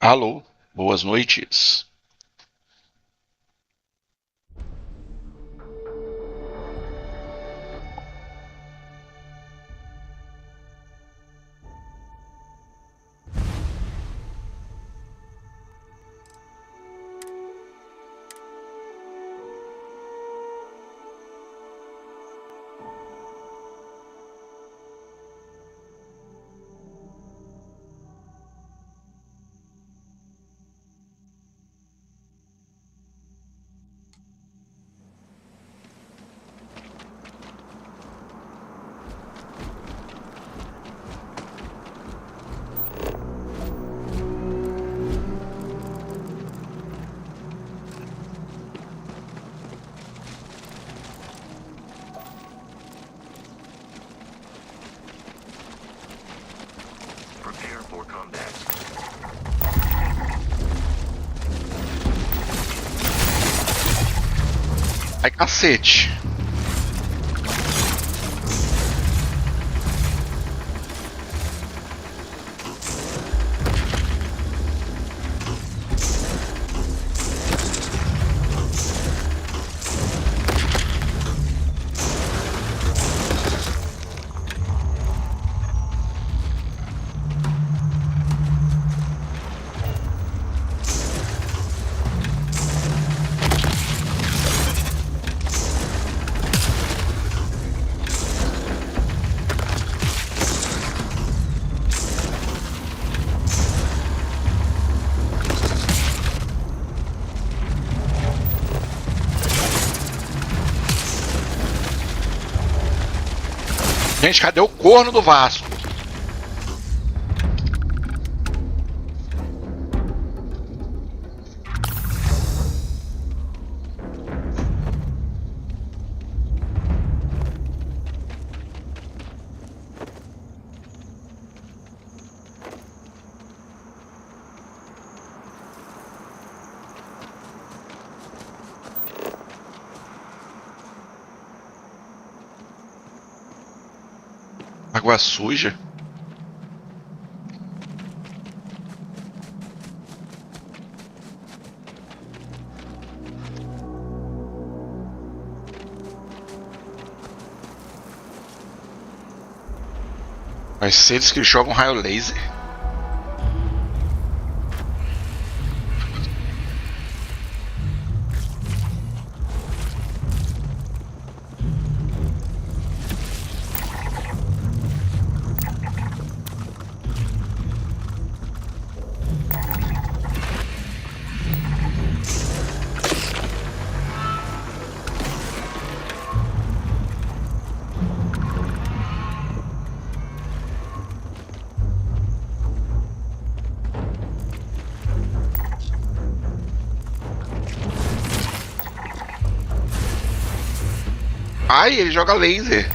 Alô, boas noites. Prepare for combat. Ai, cacete. Gente, cadê o corno do Vasco? Água suja? Mas seres que jogam raio laser? Ai, ele joga laser.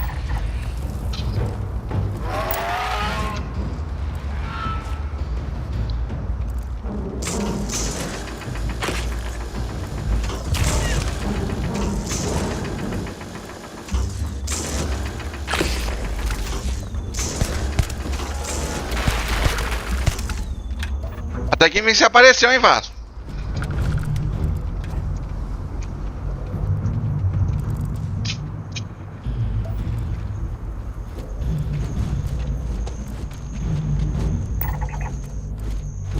Até que enfim se apareceu, hein, Vasco?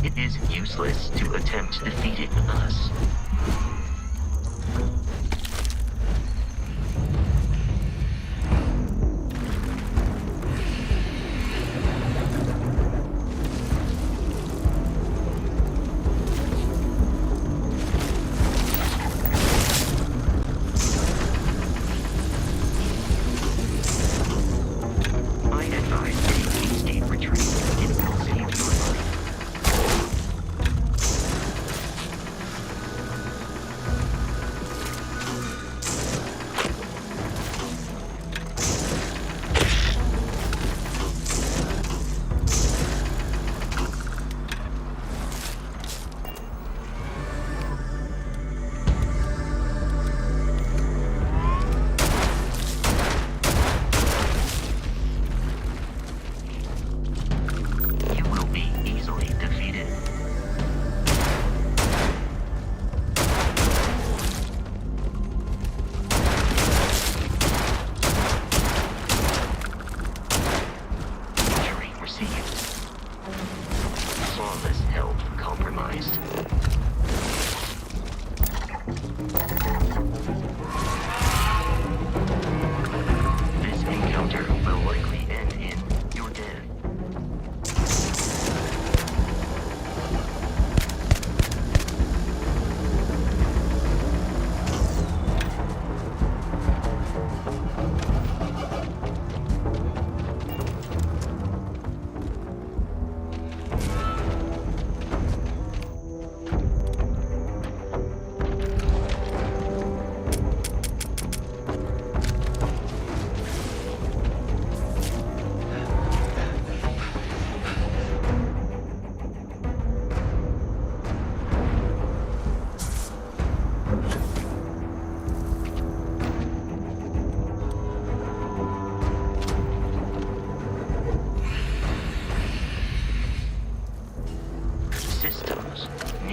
It is useless to attempt defeating us. I advise a state retreat. It will save your life.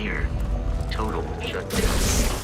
near total shutdown.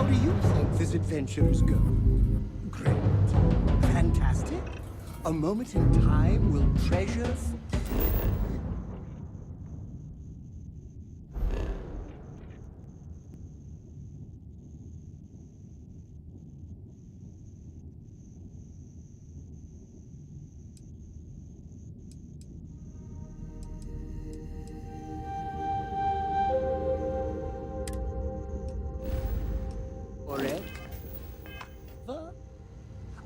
do you think this adventure is going? Great. Fantastic. A moment in time we'll treasure.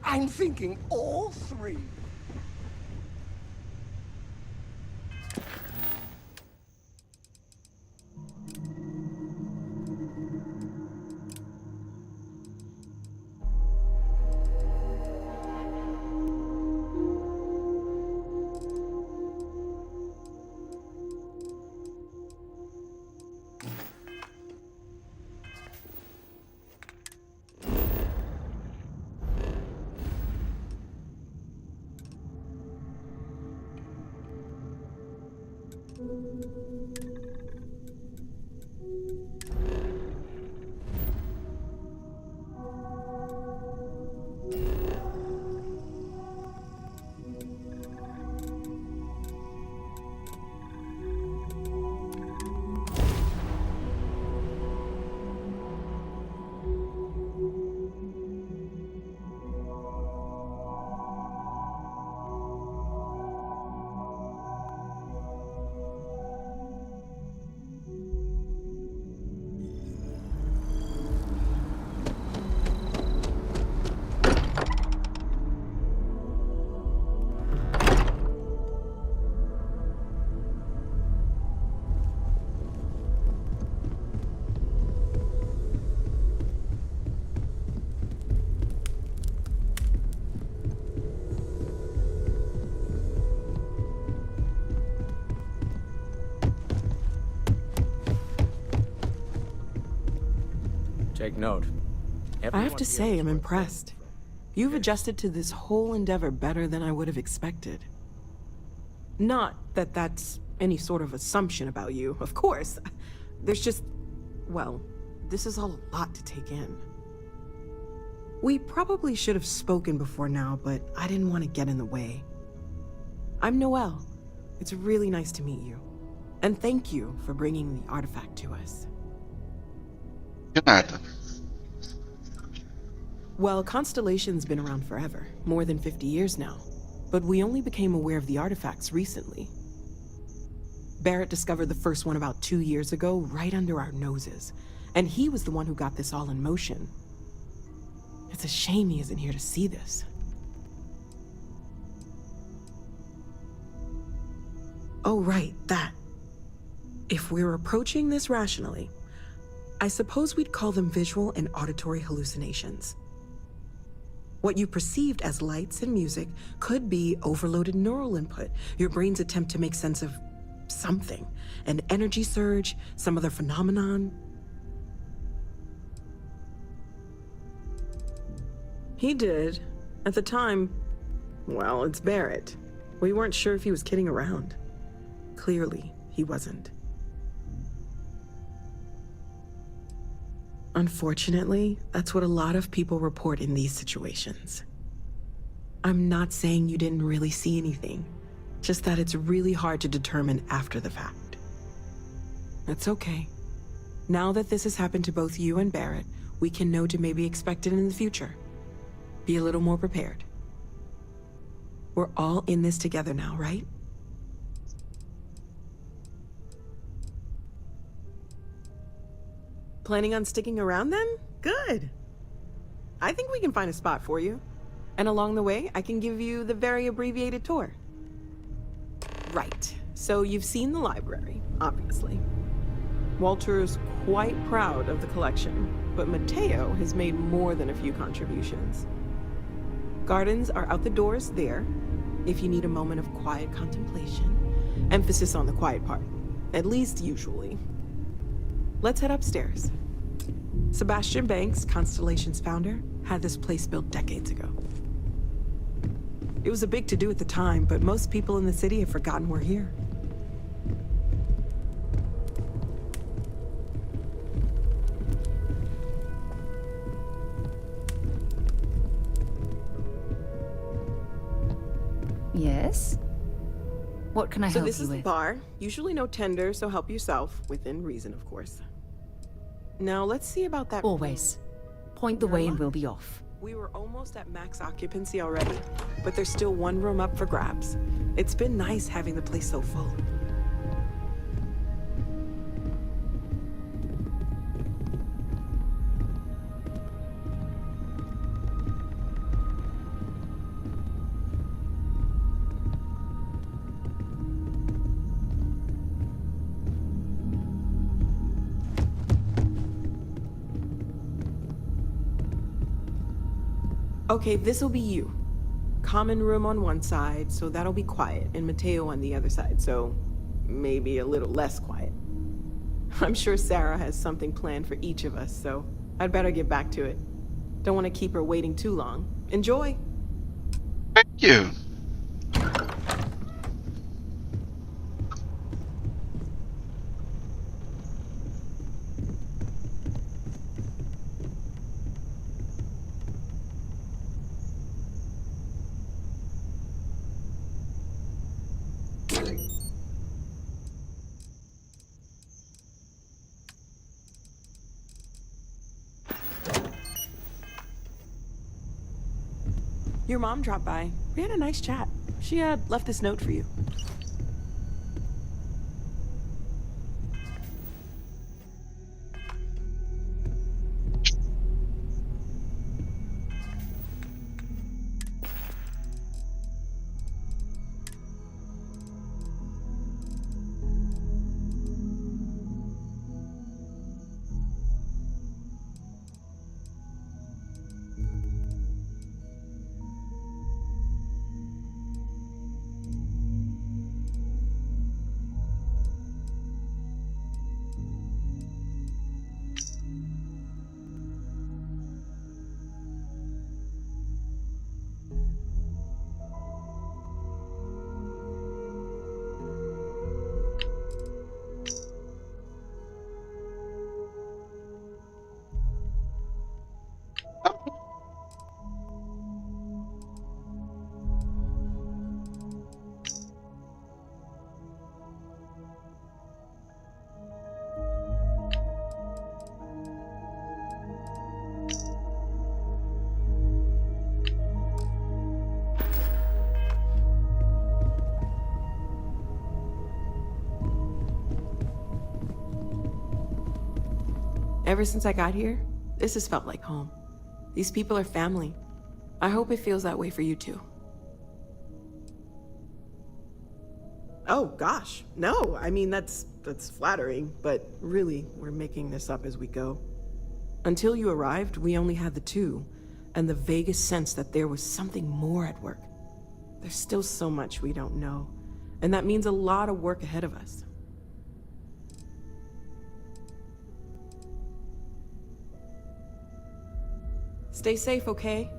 I'm thinking all three. Take note. I have to say, I'm impressed. You've adjusted to this whole endeavor better than I would have expected. Not that that's any sort of assumption about you, of course. There's just... well, this is all a lot to take in. We probably should have spoken before now, but I didn't want to get in the way. I'm Noelle. It's really nice to meet you. And thank you for bringing the artifact to us. De nada. Well, Constellation's been around forever, more than 50 years now. But we only became aware of the artifacts recently. Barrett discovered the first one about 2 years ago, right under our noses. And he was the one who got this all in motion. It's a shame he isn't here to see this. Oh, right, that. If we're approaching this rationally, I suppose we'd call them visual and auditory hallucinations. What you perceived as lights and music could be overloaded neural input, your brain's attempt to make sense of something, an energy surge, some other phenomenon. He did. At the time, well, it's Barrett. We weren't sure if he was kidding around. Clearly, he wasn't. Unfortunately, that's what a lot of people report in these situations. I'm not saying you didn't really see anything, just that it's really hard to determine after the fact. It's okay. Now that this has happened to both you and Barrett, we can know to maybe expect it in the future. Be a little more prepared. We're all in this together now, right? Planning on sticking around then? Good. I think we can find a spot for you. And along the way, I can give you the very abbreviated tour. Right. So you've seen the library, obviously. Walter's quite proud of the collection, but Mateo has made more than a few contributions. Gardens are out the doors there, if you need a moment of quiet contemplation. Emphasis on the quiet part, at least usually. Let's head upstairs. Sebastian Banks, Constellation's founder, had this place built decades ago. It was a big to-do at the time, but most people in the city have forgotten we're here. Yes? What can I So help this you is the with? bar. Usually no tender, so help yourself, within reason, of course. Now let's see about that. Always. Point the You're way and alive. we'll be off. We were almost at max occupancy already, but there's still one room up for grabs. It's been nice having the place so full. Okay, this'll be you. Common room on one side, so that'll be quiet, and Mateo on the other side, so maybe a little less quiet. I'm sure Sarah has something planned for each of us, so I'd better get back to it. Don't want to keep her waiting too long. Enjoy! Thank you. Your mom dropped by. We had a nice chat. She left this note for you. Ever since I got here, this has felt like home. These people are family. I hope it feels that way for you too. Oh gosh, no, I mean that's flattering, but really, we're making this up as we go. Until you arrived, we only had the two, and the vaguest sense that there was something more at work. There's still so much we don't know, and that means a lot of work ahead of us. Stay safe, okay?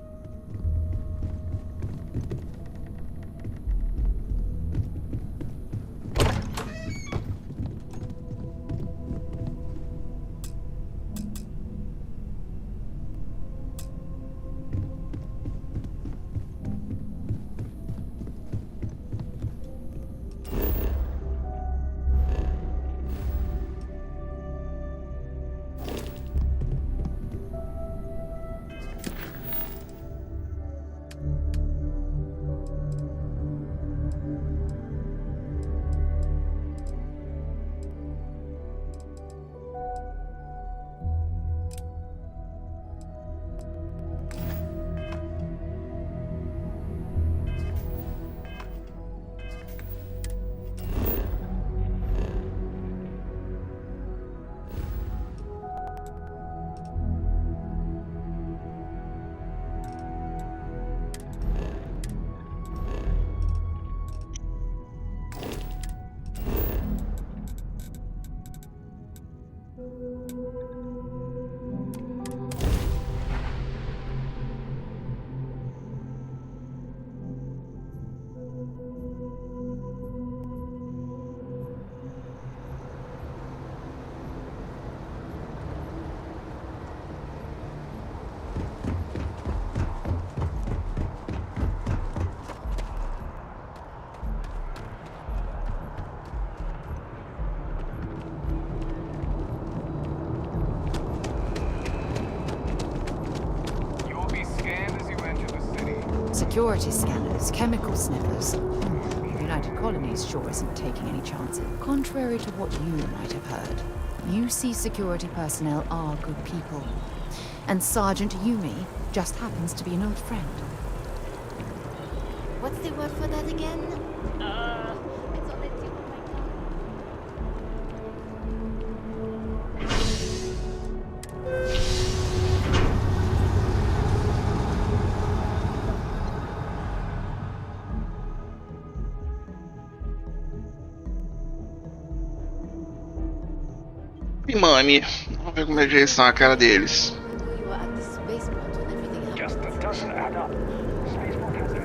Security scanners, chemical sniffers. The United Colonies sure isn't taking any chances. Contrary to what you might have heard, UC security personnel are good people. And Sergeant Yumi just happens to be an old friend. What's the word for that again? It's on the tip of my tongue. Mami, vamos ver como é que eles são a cara deles. You were at the spaceport when everything happened. Just doesn't add up. Spaceport has it.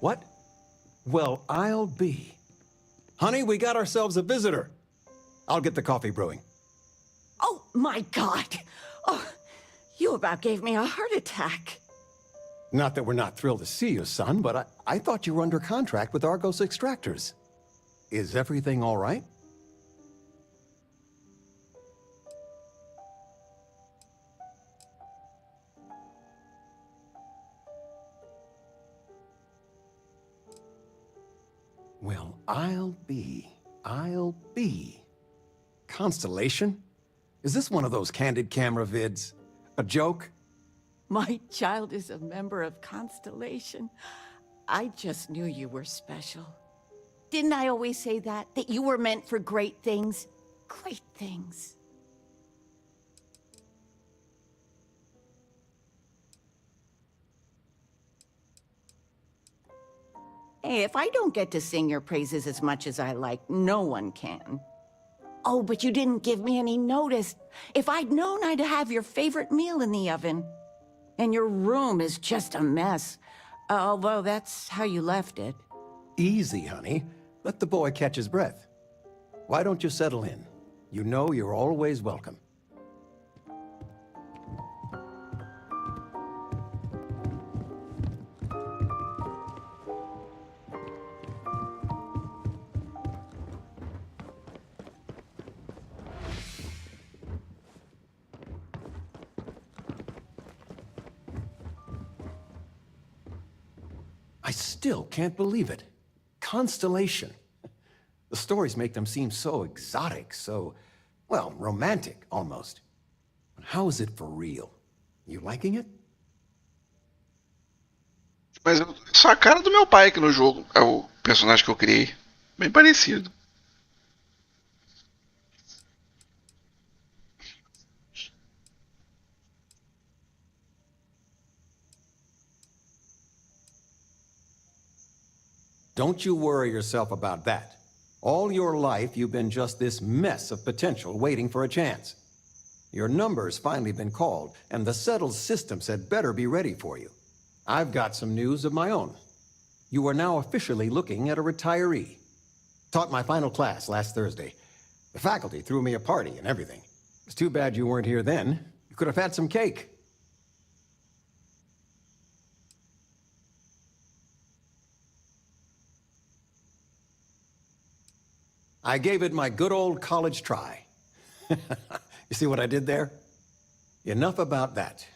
What? Well, I'll be. Honey, we got ourselves a visitor. I'll get the coffee brewing. Oh, my God. Oh, you about gave me a heart attack. Not that we're not thrilled to see you, son, but I thought you were under contract with Argos Extractors. Is everything all right? Well, I'll be. Constellation? Is this one of those candid camera vids? A joke? My child is a member of Constellation. I just knew you were special. Didn't I always say that? That you were meant for great things? Great things. Hey, if I don't get to sing your praises as much as I like, no one can. Oh, but you didn't give me any notice. If I'd known, I'd have your favorite meal in the oven. And your room is just a mess. Although that's how you left it. Easy, honey. Let the boy catch his breath. Why don't you settle in? You know you're always welcome. I still can't believe it. Constellation. The stories make them seem so exotic, so, well, romantic, almost. But how is it for real? You liking it? Mas só a cara do meu pai aqui no jogo é o personagem que eu criei. Bem parecido. Don't you worry yourself about that. All your life, you've been just this mess of potential waiting for a chance. Your number's finally been called, and the settled systems had better be ready for you. I've got some news of my own. You are now officially looking at a retiree. Taught my final class last Thursday. The faculty threw me a party and everything. It's too bad you weren't here then. You could have had some cake. I gave it my good old college try. You see what I did there? Enough about that.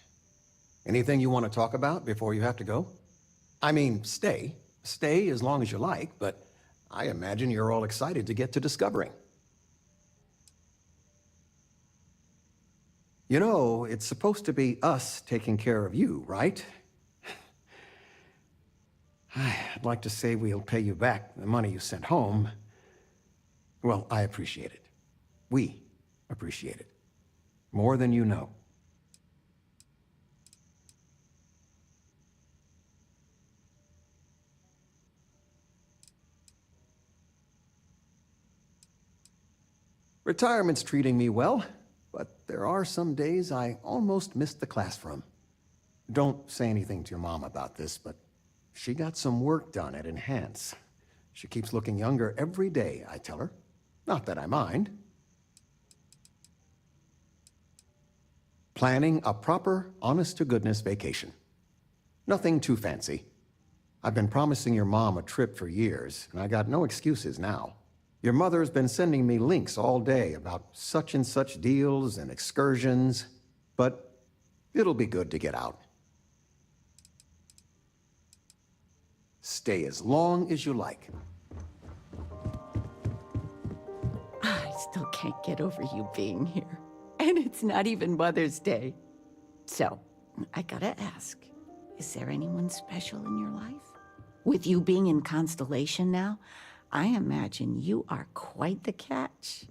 Anything you want to talk about before you have to go? I mean, stay. Stay as long as you like, but I imagine you're all excited to get to discovering. You know, it's supposed to be us taking care of you, right? I'd like to say we'll pay you back the money you sent home. Well, I appreciate it. We appreciate it. More than you know. Retirement's treating me well, but there are some days I almost missed the class from. Don't say anything to your mom about this, but she got some work done at Enhance. She keeps looking younger every day, I tell her. Not that I mind. Planning a proper, honest-to-goodness vacation. Nothing too fancy. I've been promising your mom a trip for years, and I got no excuses now. Your mother's been sending me links all day about such and such deals and excursions, but it'll be good to get out. Stay as long as you like. I still can't get over you being here. And it's not even Mother's Day. So, I gotta ask, is there anyone special in your life? With you being in Constellation now, I imagine you are quite the catch.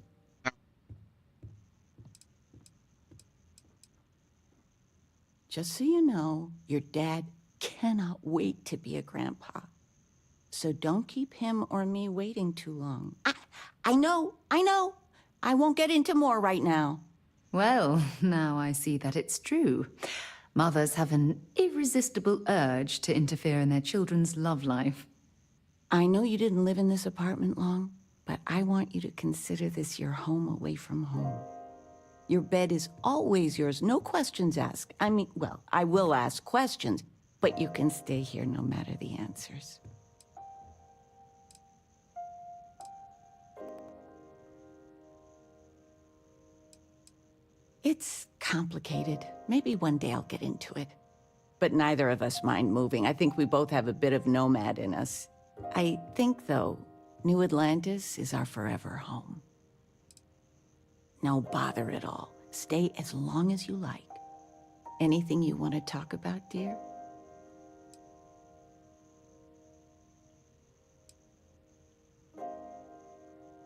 Just so you know, your dad cannot wait to be a grandpa. So don't keep him or me waiting too long. I know. I won't get into more right now. Well, now I see that it's true. Mothers have an irresistible urge to interfere in their children's love life. I know you didn't live in this apartment long, but I want you to consider this your home away from home. Your bed is always yours, no questions asked. I mean, well, I will ask questions, but you can stay here no matter the answers. It's complicated. Maybe one day I'll get into it. But neither of us mind moving. I think we both have a bit of nomad in us. I think, though, New Atlantis is our forever home. No bother at all. Stay as long as you like. Anything you want to talk about, dear?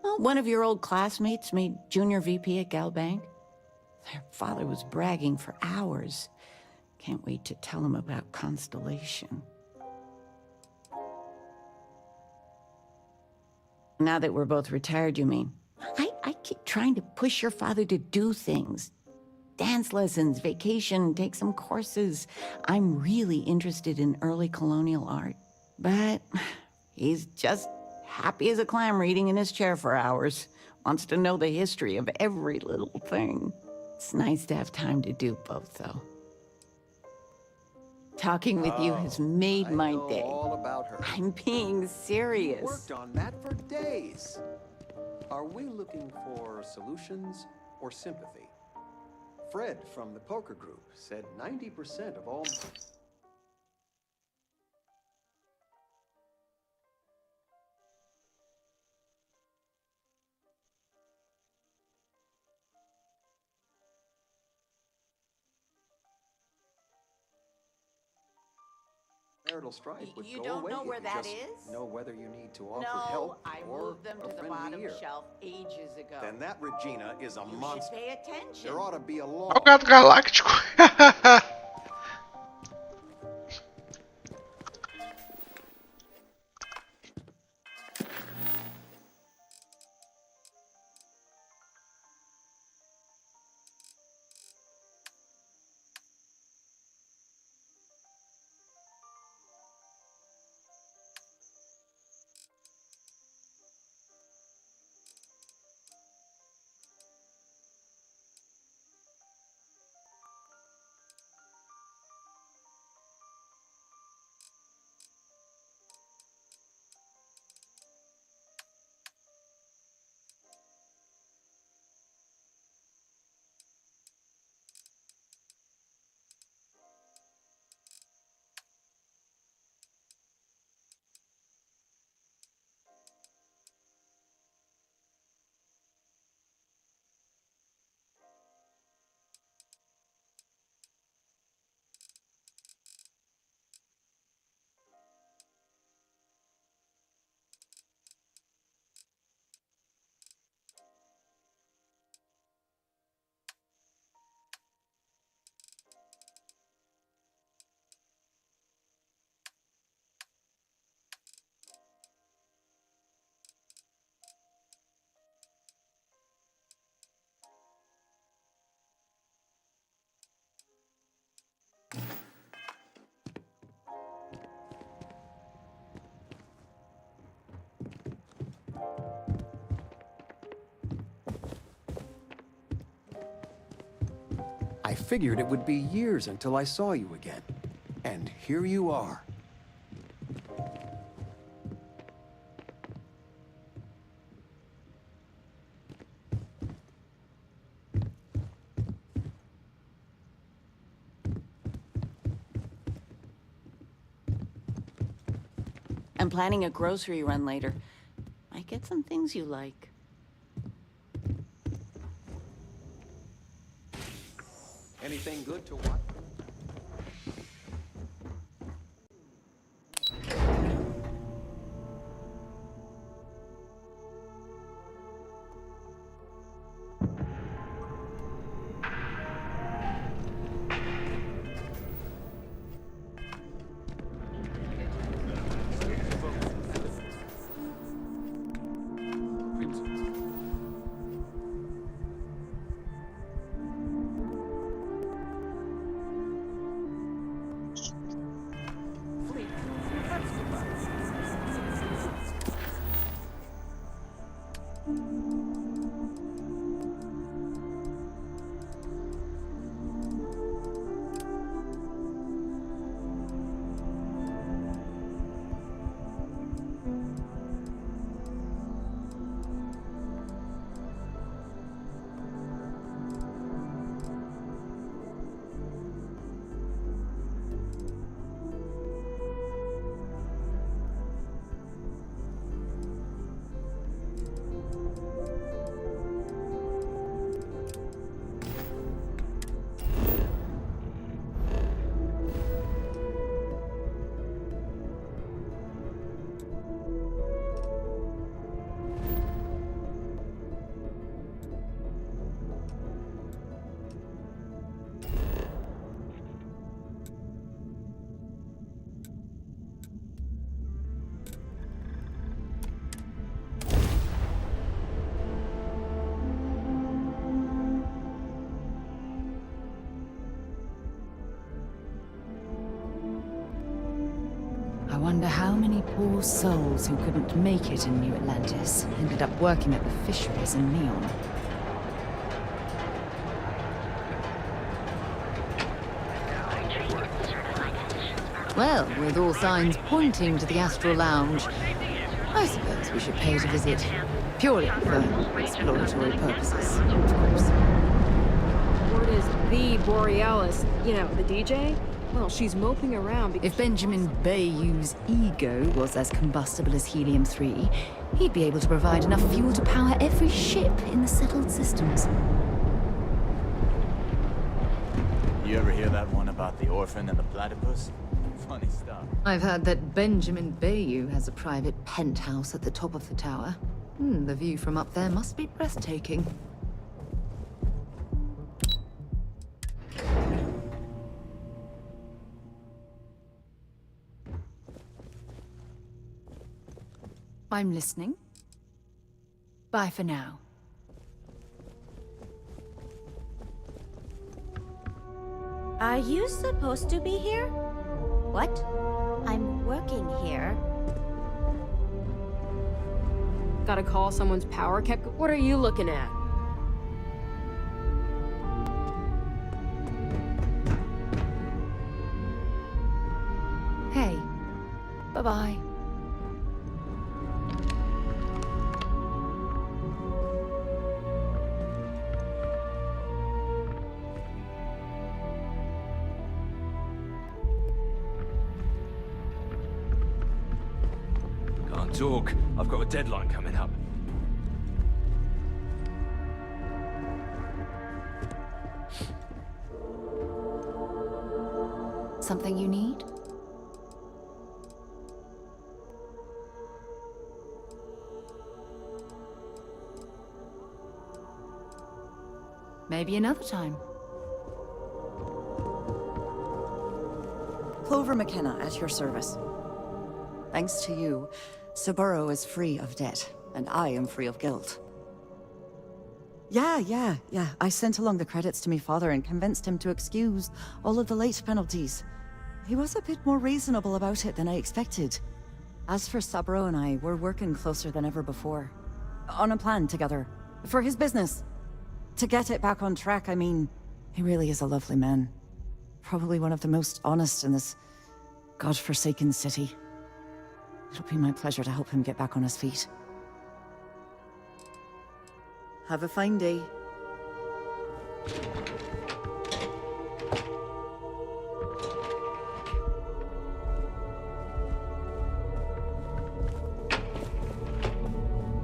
Well, one of your old classmates made junior VP at Galbank. Their father was bragging for hours. Can't wait to tell him about Constellation. Now that we're both retired, you mean? I keep trying to push your father to do things. Dance lessons, vacation, take some courses. I'm really interested in early colonial art. But he's just happy as a clam reading in his chair for hours. Wants to know the history of every little thing. It's nice to have time to do both, though. Talking with you has made my day. All about her. I'm being serious. Worked on that for days. Are we looking for solutions or sympathy? Fred from the poker group said 90% of all... marital strife would You go don't away know if where you that just is? know whether you need to offer No, help I or moved them a to the friendly bottom ear. shelf ages ago. Then that Regina is a You should monster. pay attention. There ought to be a law. É o gato galáctico. I figured it would be years until I saw you again. And here you are. I'm planning a grocery run later. Might get some things you like. Anything good to watch? I wonder how many poor souls who couldn't make it in New Atlantis ended up working at the fisheries in Neon. Well, with all signs pointing to the Astral Lounge, I suppose we should pay it a visit. Purely for exploratory purposes, of course. Word is the Borealis, you know, the DJ? Well, she's moping around because... If Benjamin Bayou's ego was as combustible as helium-3, he'd be able to provide enough fuel to power every ship in the settled systems. You ever hear that one about the orphan and the platypus? Funny stuff. I've heard that Benjamin Bayou has a private penthouse at the top of the tower. The view from up there must be breathtaking. I'm listening. Bye for now. Are you supposed to be here? What? I'm working here. Gotta call someone's power kept. What are you looking at? Hey. Bye-bye. Talk. I've got a deadline coming up. Something you need? Maybe another time. Clover McKenna at your service. Thanks to you, Saburo is free of debt, and I am free of guilt. Yeah. I sent along the credits to me father and convinced him to excuse all of the late penalties. He was a bit more reasonable about it than I expected. As for Saburo and I, we're working closer than ever before. On a plan together. For his business. To get it back on track, I mean, He really is a lovely man. Probably one of the most honest in this godforsaken city. It'll be my pleasure to help him get back on his feet. Have a fine day.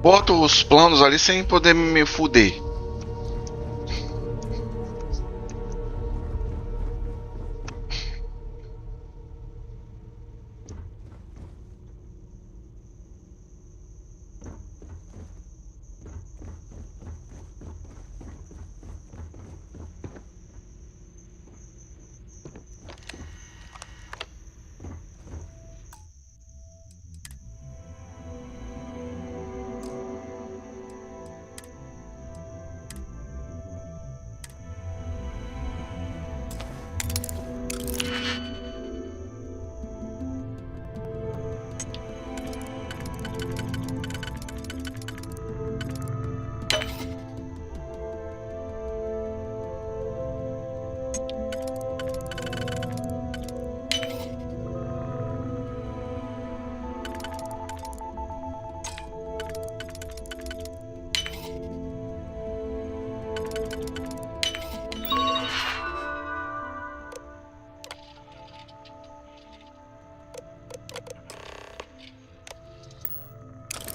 Boto os planos ali sem poder me fuder.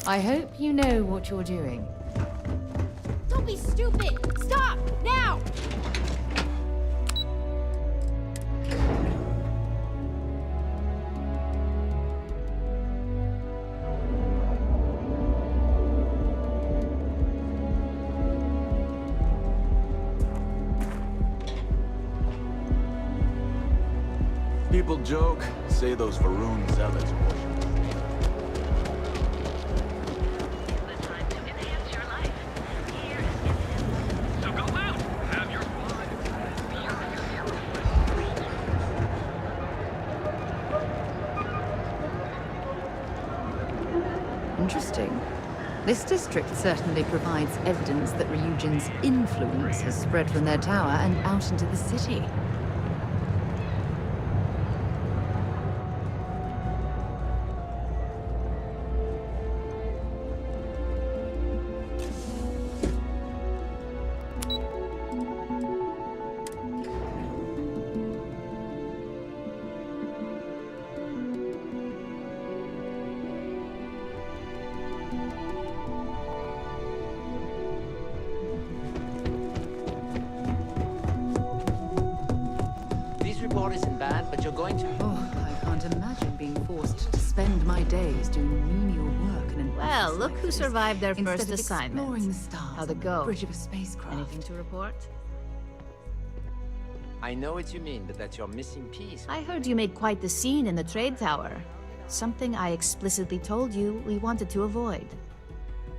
I hope you know what you're doing. Don't be stupid! Stop! Now! People joke, say those Varun zealots. Interesting. This district certainly provides evidence that Ryujin's influence has spread from their tower and out into the city. Isn't bad, but you're going to... Oh, I can't imagine being forced to spend my days doing menial work in an Well, look like who this, survived their instead first of assignment. exploring the stars How'd it on go? the bridge of a spacecraft. Anything to report? I know what you mean, but that's your missing piece. I heard you made quite the scene in the trade tower. Something I explicitly told you we wanted to avoid.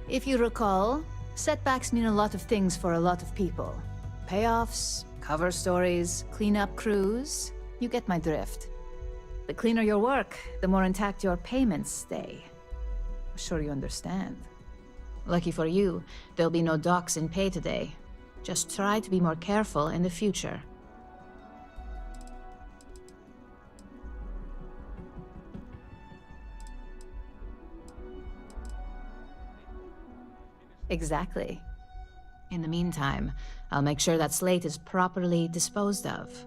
If you recall, setbacks mean a lot of things for a lot of people. Payoffs, cover stories, cleanup crews. You get my drift. The cleaner your work, the more intact your payments stay. I'm sure you understand. Lucky for you, there'll be no docks in pay today. Just try to be more careful in the future. Exactly. In the meantime, I'll make sure that slate is properly disposed of.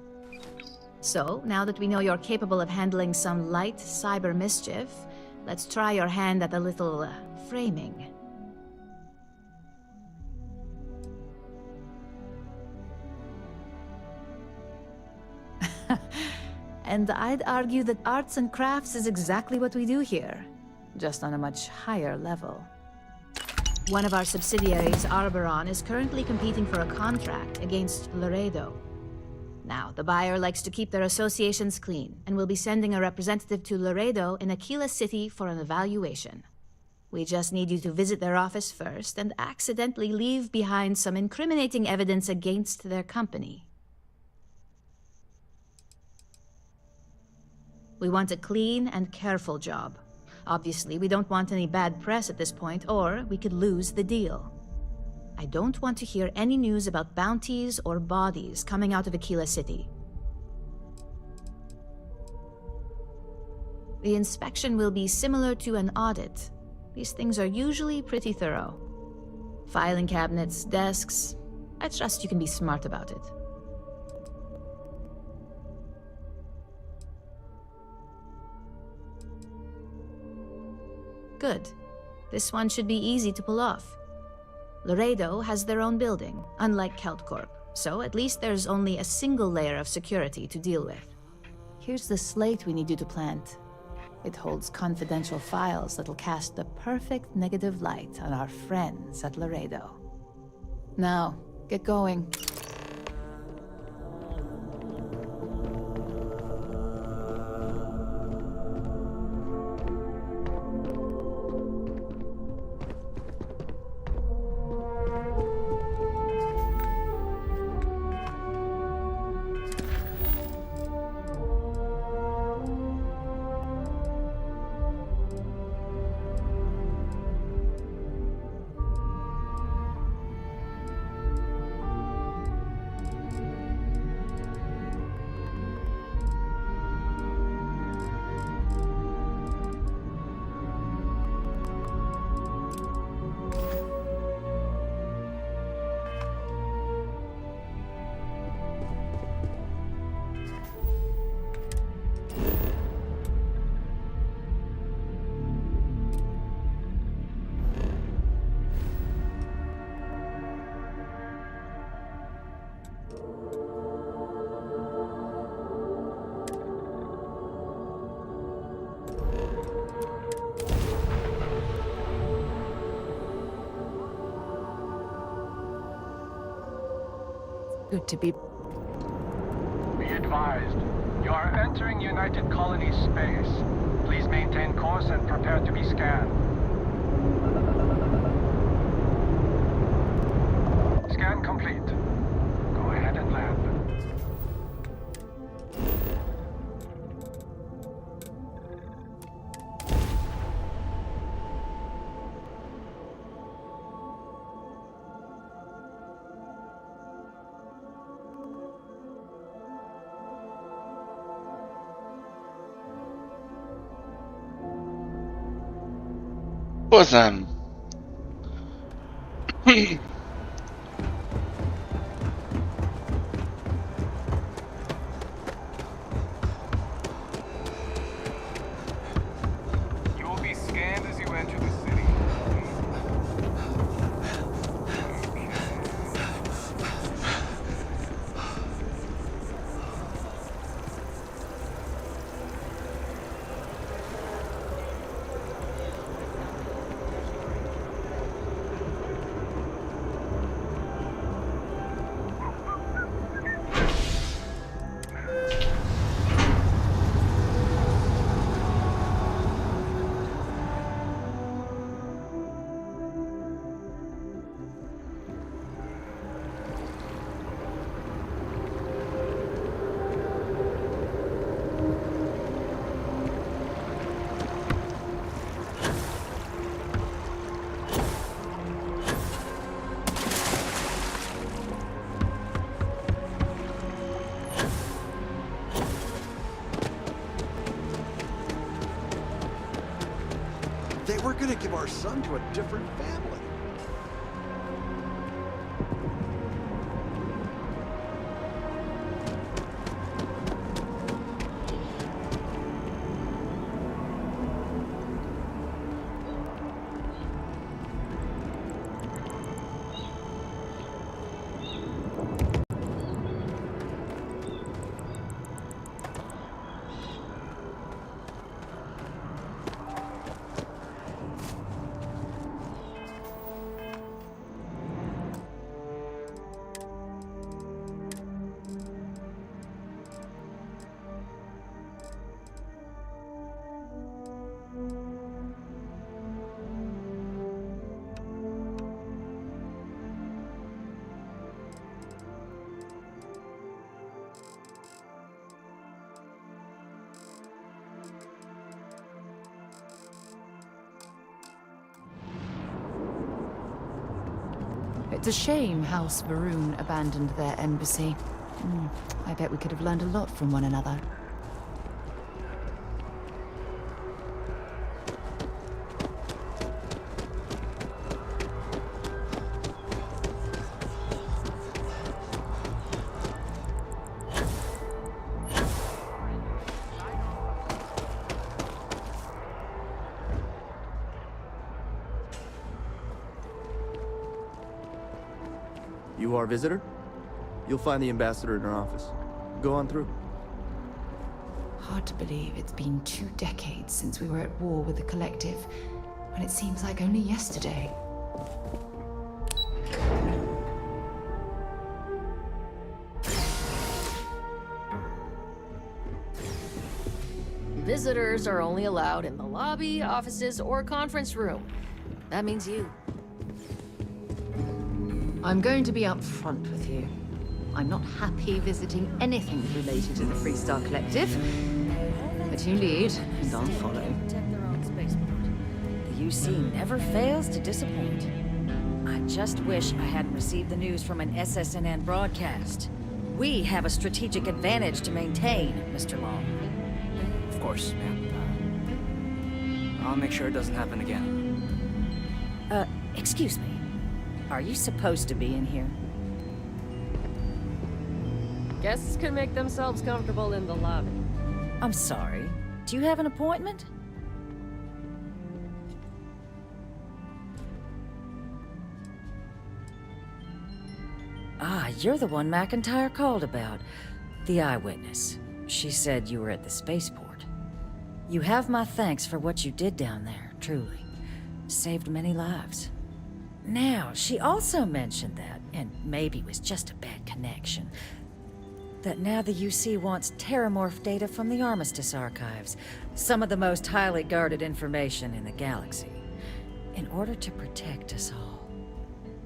So, now that we know you're capable of handling some light cyber mischief, let's try your hand at a little framing. And I'd argue that arts and crafts is exactly what we do here, just on a much higher level. One of our subsidiaries, Arboron, is currently competing for a contract against Laredo. Now, the buyer likes to keep their associations clean, and will be sending a representative to Laredo in Aquila City for an evaluation. We just need you to visit their office first and accidentally leave behind some incriminating evidence against their company. We want a clean and careful job. Obviously, we don't want any bad press at this point, or we could lose the deal. I I don't want to hear any news about bounties or bodies coming out of Aquila City. The inspection will be similar to an audit. These things are usually pretty thorough. Filing cabinets, desks. I trust you can be smart about it. Good. This one should be easy to pull off. Laredo has their own building, unlike KeltCorp, so at least there's only a single layer of security to deal with. Here's the slate we need you to plant. It holds confidential files that'll cast the perfect negative light on our friends at Laredo. Now, get going. Good to be... Be advised, you are entering United Colonies space. Please maintain course and prepare to be scanned. Scan complete. Go ahead and land. Pozan. You will be scanned as you enter the city. They were gonna give our son to a different family. It's a shame House Varun abandoned their embassy. I bet we could have learned a lot from one another. You are a visitor? You'll find the ambassador in her office. Go on through. Hard to believe it's been 2 decades since we were at war with the Collective, when it seems like only yesterday. Visitors are only allowed in the lobby, offices, or conference room. That means you. I'm going to be upfront with you. I'm not happy visiting anything related to the Freestar Collective. But you lead, and I'll follow. Protect their own spaceport. The UC never fails to disappoint. I just wish I hadn't received the news from an SSNN broadcast. We have a strategic advantage to maintain, Mr. Long. Of course, ma'am. I'll make sure it doesn't happen again. Excuse me. Are you supposed to be in here? Guests can make themselves comfortable in the lobby. I'm sorry. Do you have an appointment? Ah, you're the one McIntyre called about. The eyewitness. She said you were at the spaceport. You have my thanks for what you did down there, truly. Saved many lives. Now, she also mentioned that, and maybe it was just a bad connection, that now the UC wants terramorph data from the Armistice archives, some of the most highly guarded information in the galaxy, in order to protect us all.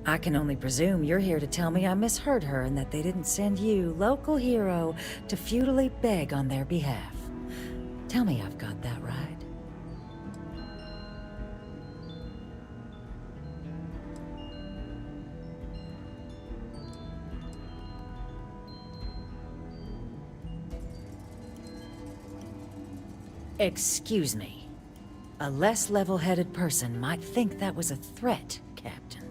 I can only presume you're here to tell me I misheard her and that they didn't send you, local hero, to futilely beg on their behalf. Tell me I've got that right. Excuse me. A less level-headed person might think that was a threat, Captain.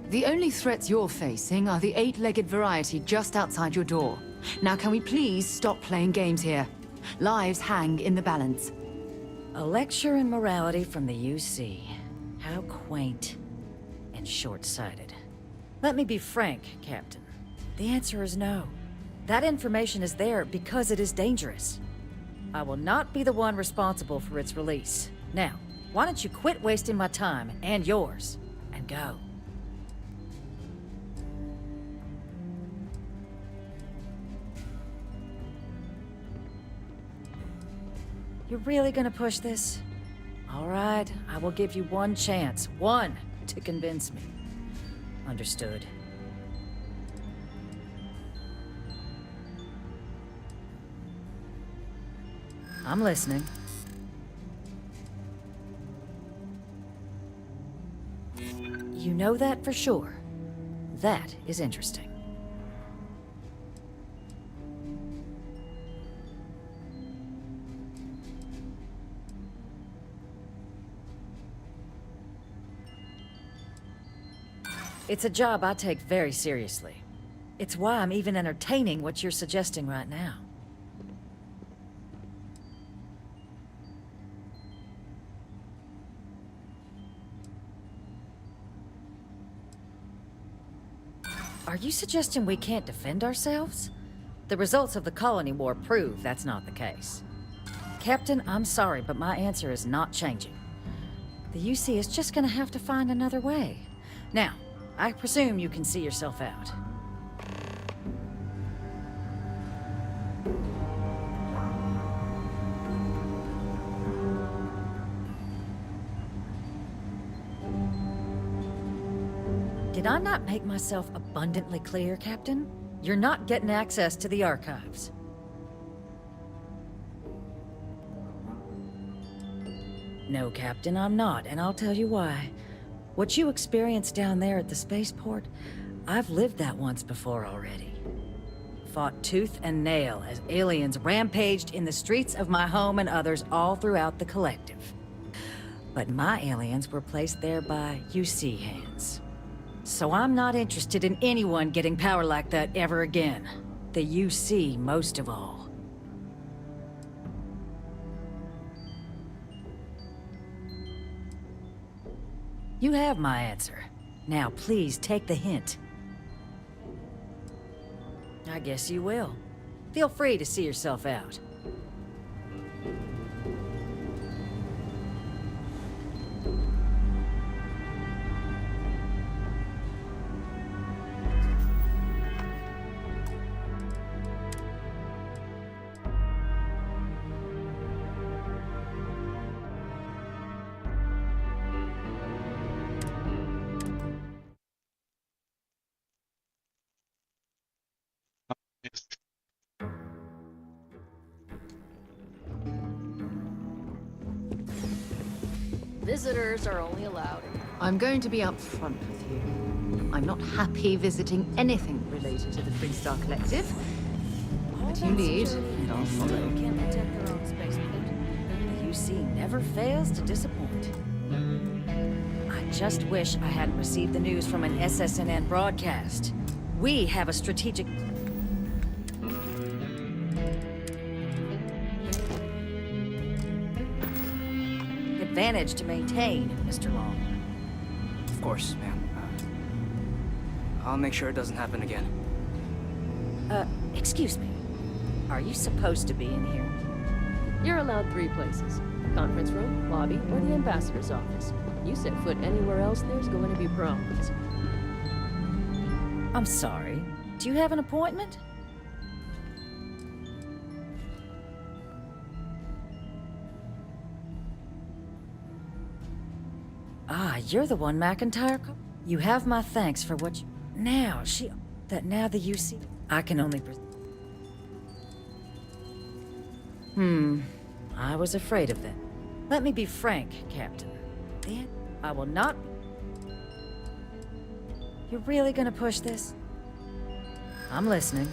The only threats you're facing are the 8-legged variety just outside your door. Now can we please stop playing games here? Lives hang in the balance. A lecture in morality from the UC. How quaint and short-sighted. Let me be frank, Captain. The answer is no. That information is there because it is dangerous. I will not be the one responsible for its release. Now, why don't you quit wasting my time and yours, and go? You're really gonna push this? All right, I will give you one chance. One to convince me. Understood. I'm listening. You know that for sure. That is interesting. It's a job I take very seriously. It's why I'm even entertaining what you're suggesting right now. Are you suggesting we can't defend ourselves? The results of the colony war prove that's not the case. Captain, I'm sorry, but my answer is not changing. The UC is just gonna have to find another way. Now, I presume you can see yourself out. Did I not make myself abundantly clear, Captain? You're not getting access to the archives. No, Captain, I'm not, and I'll tell you why. What you experienced down there at the spaceport, I've lived that once before already. Fought tooth and nail as aliens rampaged in the streets of my home and others all throughout the collective. But my aliens were placed there by UC hands. So I'm not interested in anyone getting power like that ever again. The UC most of all. You have my answer. Now please take the hint. I guess you will. Feel free to see yourself out. Visitors are only allowed in... I'm going to be upfront with you. I'm not happy visiting anything related to the Freestar Collective. But you lead, and I'll follow. Can't protect their own spaceport. The UC never fails to disappoint. I just wish I hadn't received the news from an SSNN broadcast. We have a strategic... advantage to maintain, Mr. Long. Of course, ma'am. I'll make sure it doesn't happen again. Excuse me. Are you supposed to be in here? You're allowed 3 places. Conference room, lobby, or the ambassador's office. You set foot anywhere else, there's going to be problems. I'm sorry. Do you have an appointment? Ah, you're the one McIntyre. You have my thanks for what you... Now, now the UC... I can only... I was afraid of that. Let me be frank, Captain. I will not... You're really gonna push this? I'm listening.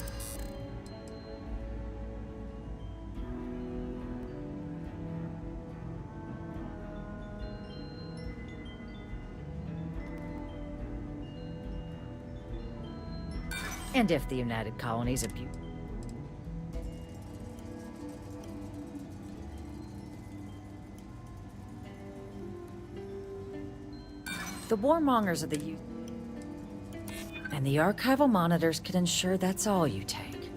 And if the United Colonies abuse... The warmongers of the U... And the archival monitors can ensure that's all you take.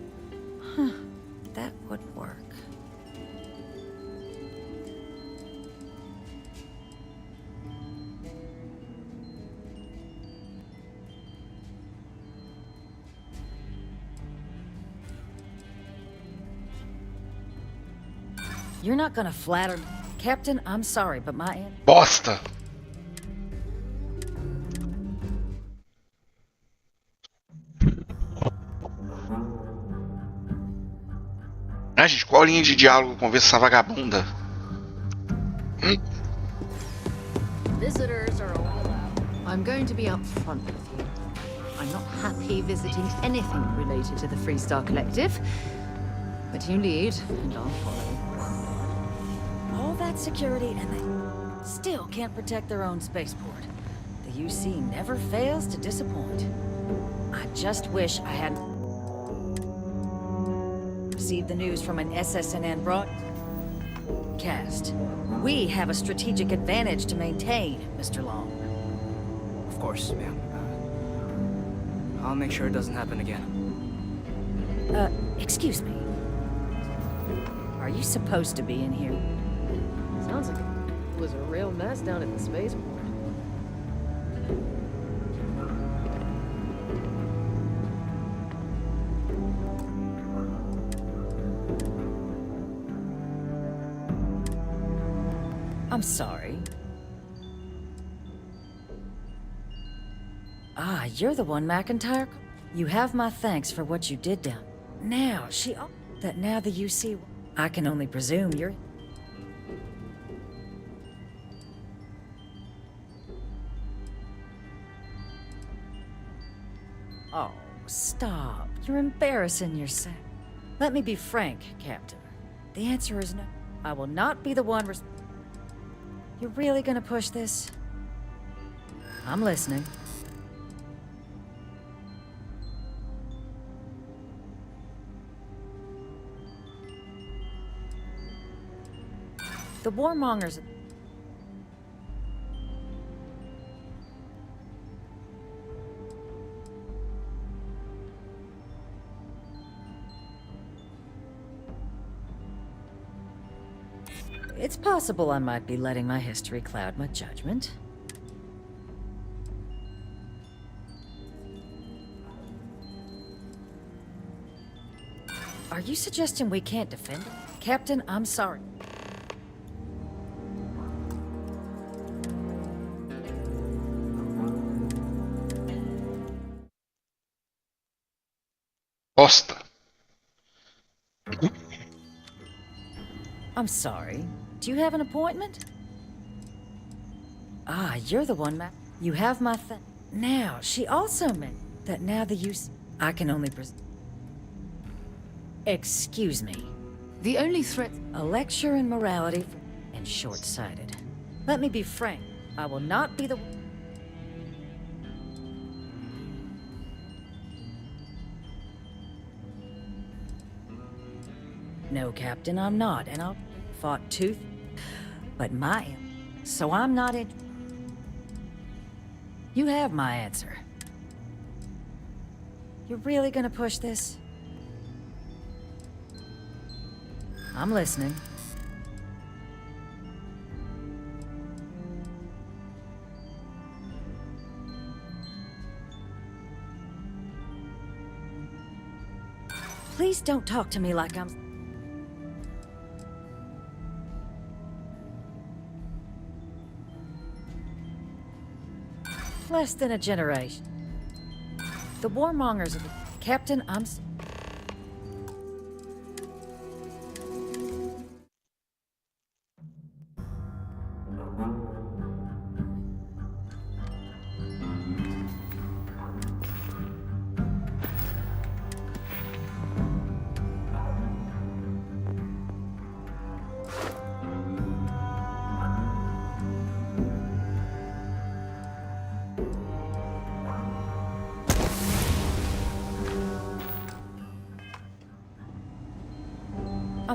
Huh. That would work. You're not gonna flatter me. Captain, I'm sorry, but my... Bosta! Ah, gente, qual linha de diálogo com essa vagabunda? Visitors are only allowed. I'm going to be upfront with you. I'm not happy visiting anything related to the Freestar Collective. But you lead, and I'll follow. All that security, and they still can't protect their own spaceport. The UC never fails to disappoint. I just wish I hadn't received the news from an SSNN broadcast. We have a strategic advantage to maintain, Mr. Long. Of course, ma'am. I'll make sure it doesn't happen again. Excuse me. Are you supposed to be in here? Sounds like it was a real mess down at the spaceport. I'm sorry. Ah, you're the one McIntyre. You have my thanks for what you did down. Now, now the UC... I can only presume you're... Oh, stop. You're embarrassing yourself. Let me be frank, Captain. The answer is no. I will not be the one You're really gonna push this? I'm listening. The warmongers... It's possible I might be letting my history cloud my judgment. Are you suggesting we can't defend it? Captain, I'm sorry. Bosta. I'm sorry. Do you have an appointment? Ah, you're the one, You have my Now, she also meant that now the use... I can only Excuse me. The only threat... A lecture in morality and short-sighted. Let me be frank. I will not be the... No, Captain, I'm not, and I'll fought tooth, but so I'm not in. You have my answer. You're really gonna push this? I'm listening. Please don't talk to me like I'm... Less than a generation. The warmongers of the... Captain, I'm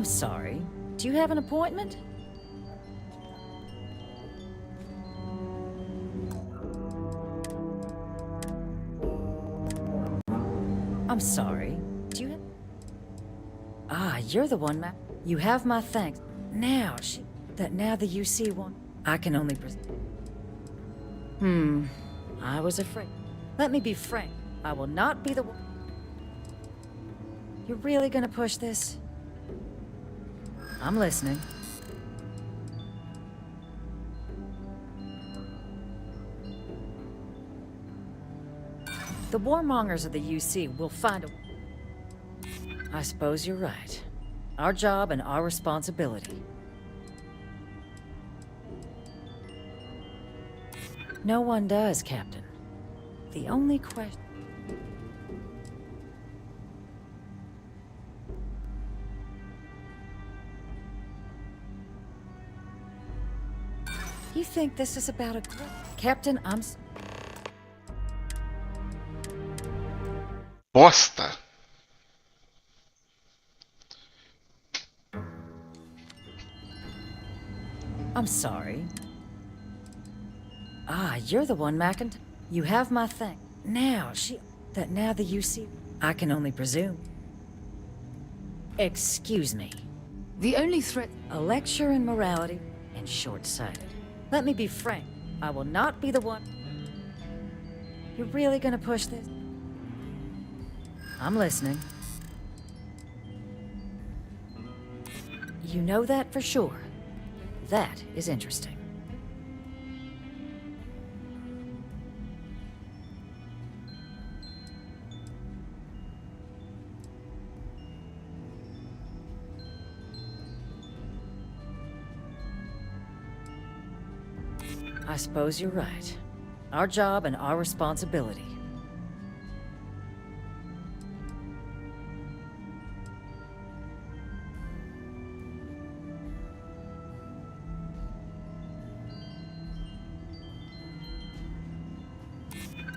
sorry. Do you have an appointment? I'm sorry. Do you have... Ah, you're the one, You have my thanks. Now, now the UC one... I can only I was afraid. Let me be frank. I will not be the one... You're really gonna push this? I'm listening. The warmongers of the UC will find a... I suppose you're right. Our job and our responsibility. No one does, Captain. The only question... You think this is about a... Captain, Bosta. I'm sorry. Ah, you're the one, McIntyre. You have my thing. Now, now the UC... I can only presume. Excuse me. The only threat... A lecture in morality and short-sighted. Let me be frank. I will not be the one... You're really gonna push this? I'm listening. You know that for sure. That is interesting. I suppose you're right. Our job and our responsibility.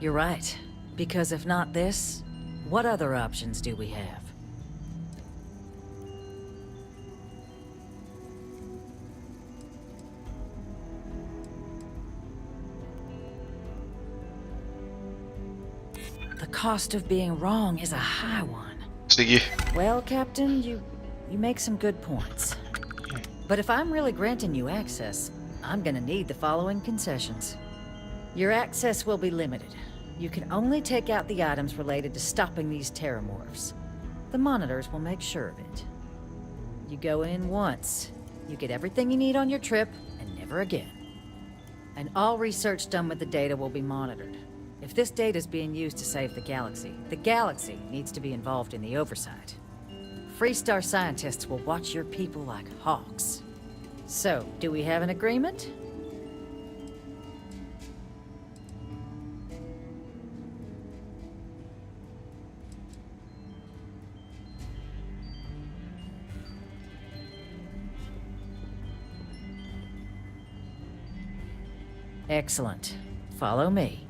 You're right. Because if not this, what other options do we have? The cost of being wrong is a high one. Seguir. Well, Captain, you make some good points. But if I'm really granting you access, I'm gonna need the following concessions. Your access will be limited. You can only take out the items related to stopping these terramorphs. The monitors will make sure of it. You go in once, you get everything you need on your trip, and never again. And all research done with the data will be monitored. If this data is being used to save the galaxy needs to be involved in the oversight. Freestar scientists will watch your people like hawks. So, do we have an agreement? Excellent. Follow me.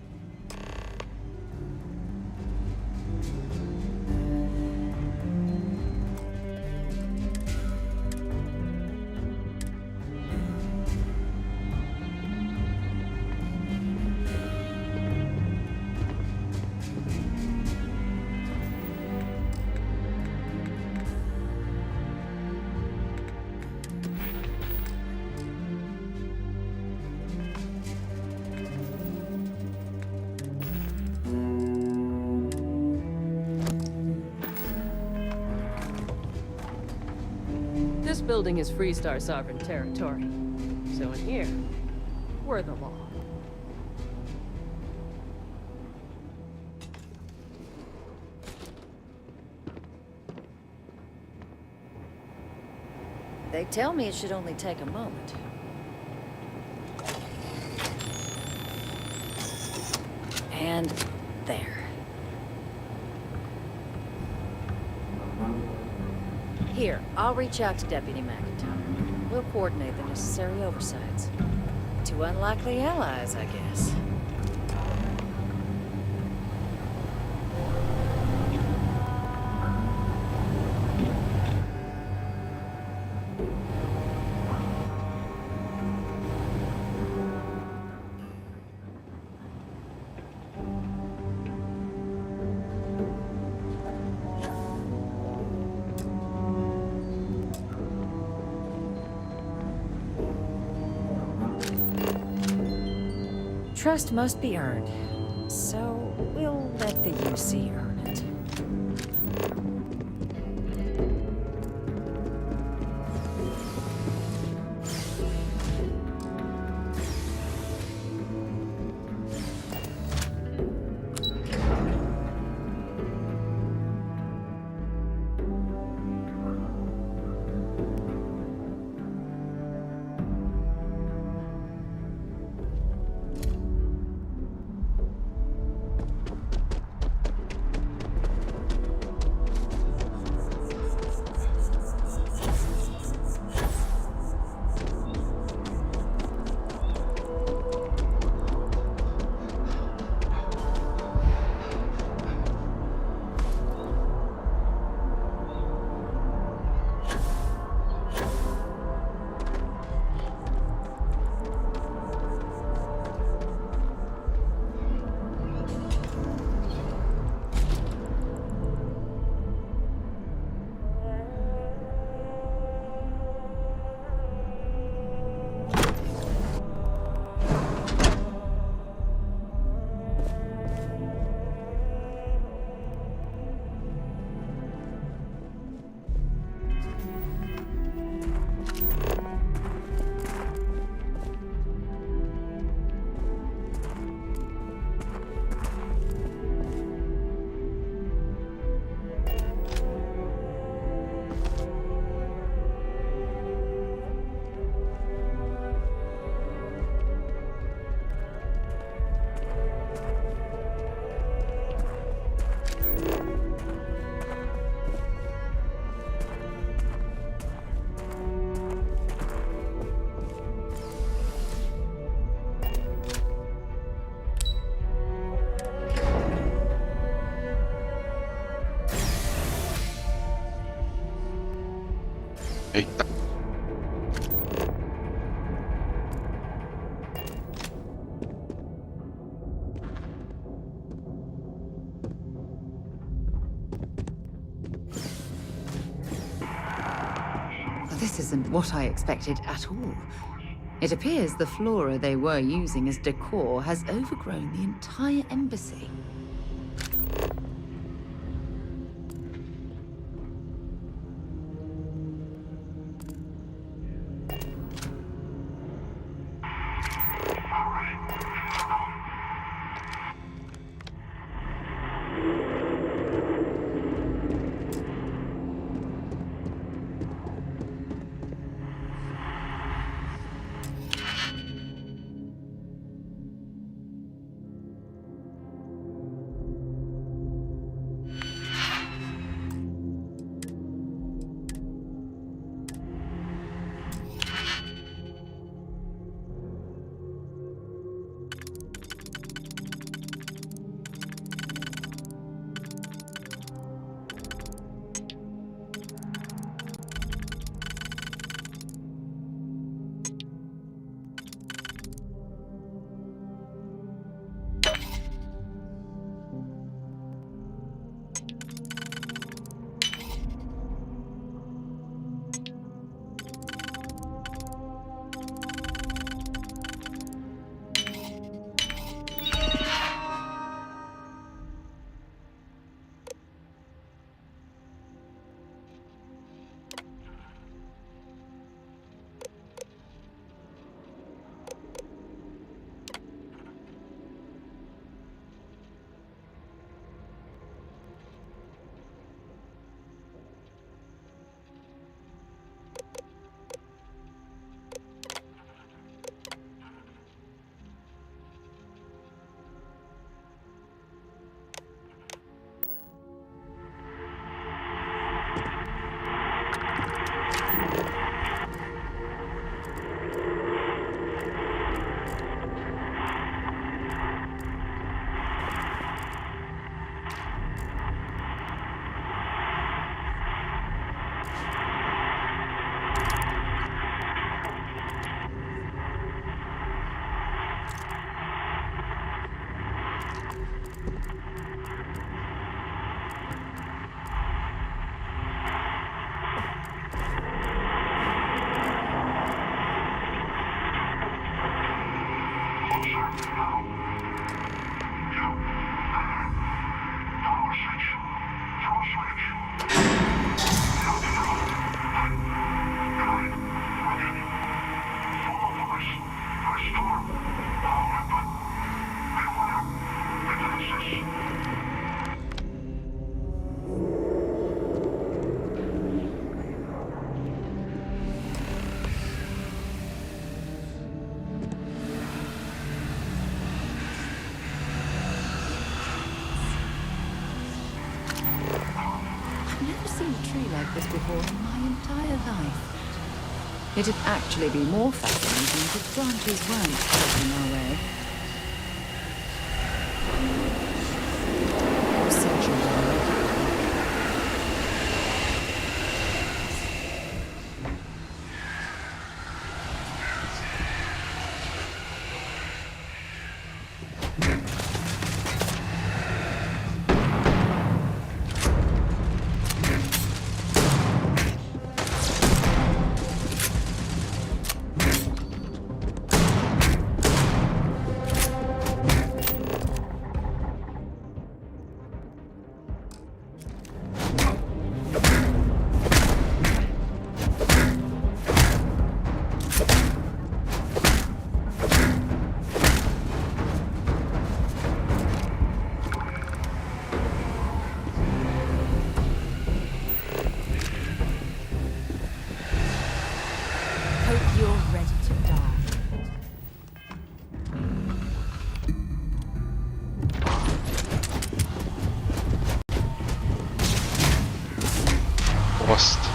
This building is Freestar sovereign territory. So in here, we're the law. They tell me it should only take a moment. And there. Here, I'll reach out to Deputy McIntyre. We'll coordinate the necessary oversights. Two unlikely allies, I guess. Trust must be earned, so we'll let the UC earn it. Eita. This isn't what I expected at all. It appears the flora they were using as decor has overgrown the entire embassy. Like this before in my entire life. It'd actually be more fascinating if its branches weren't heading our way. Bosta.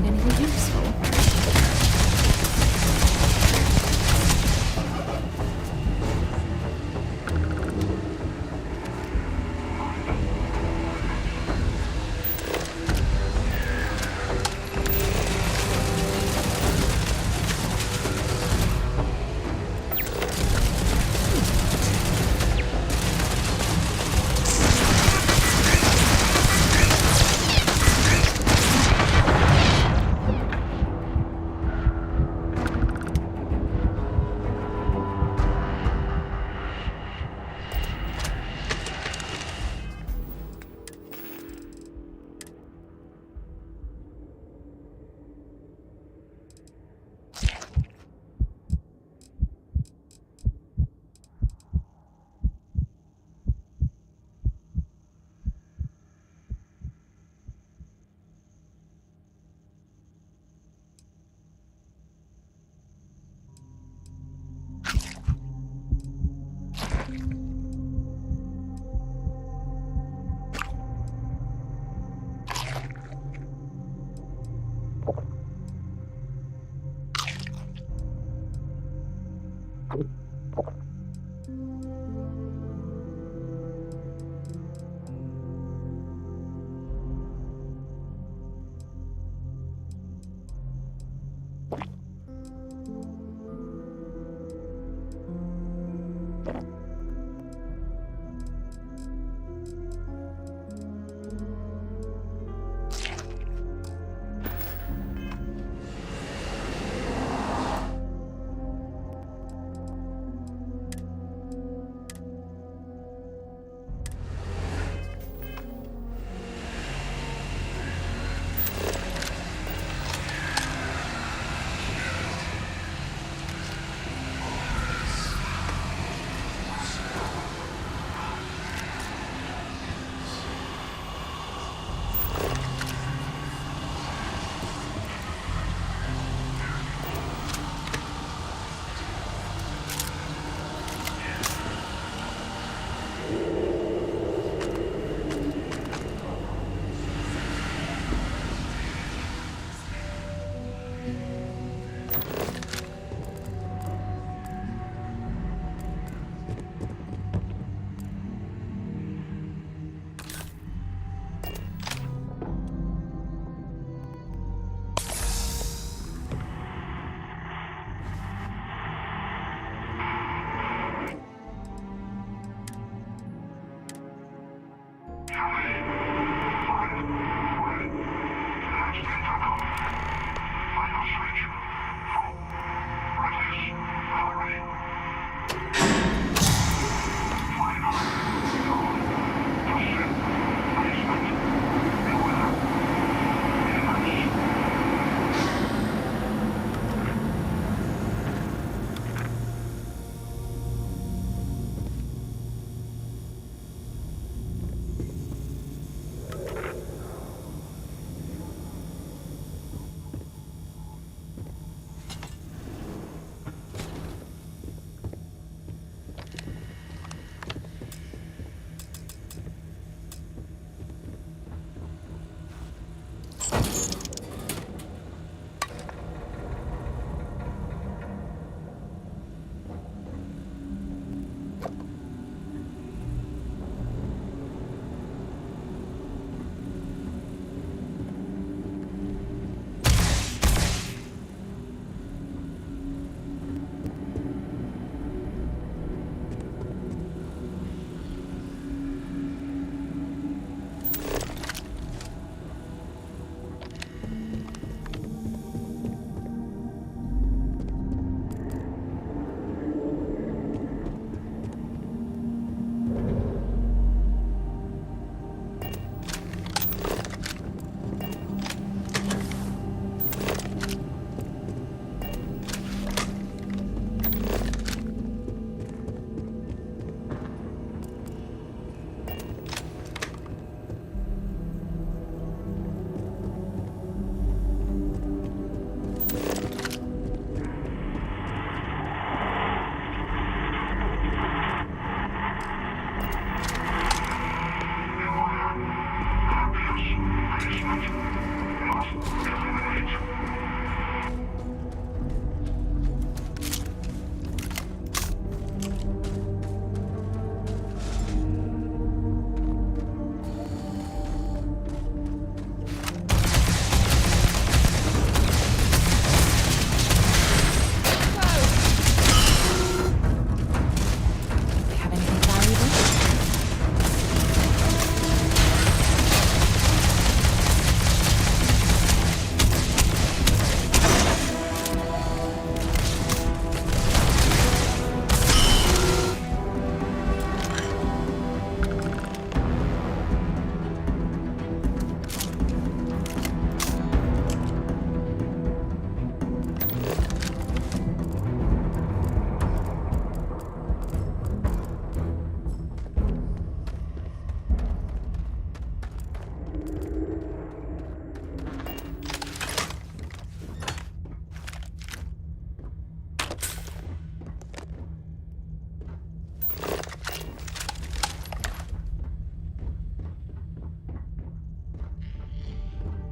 find anything useful.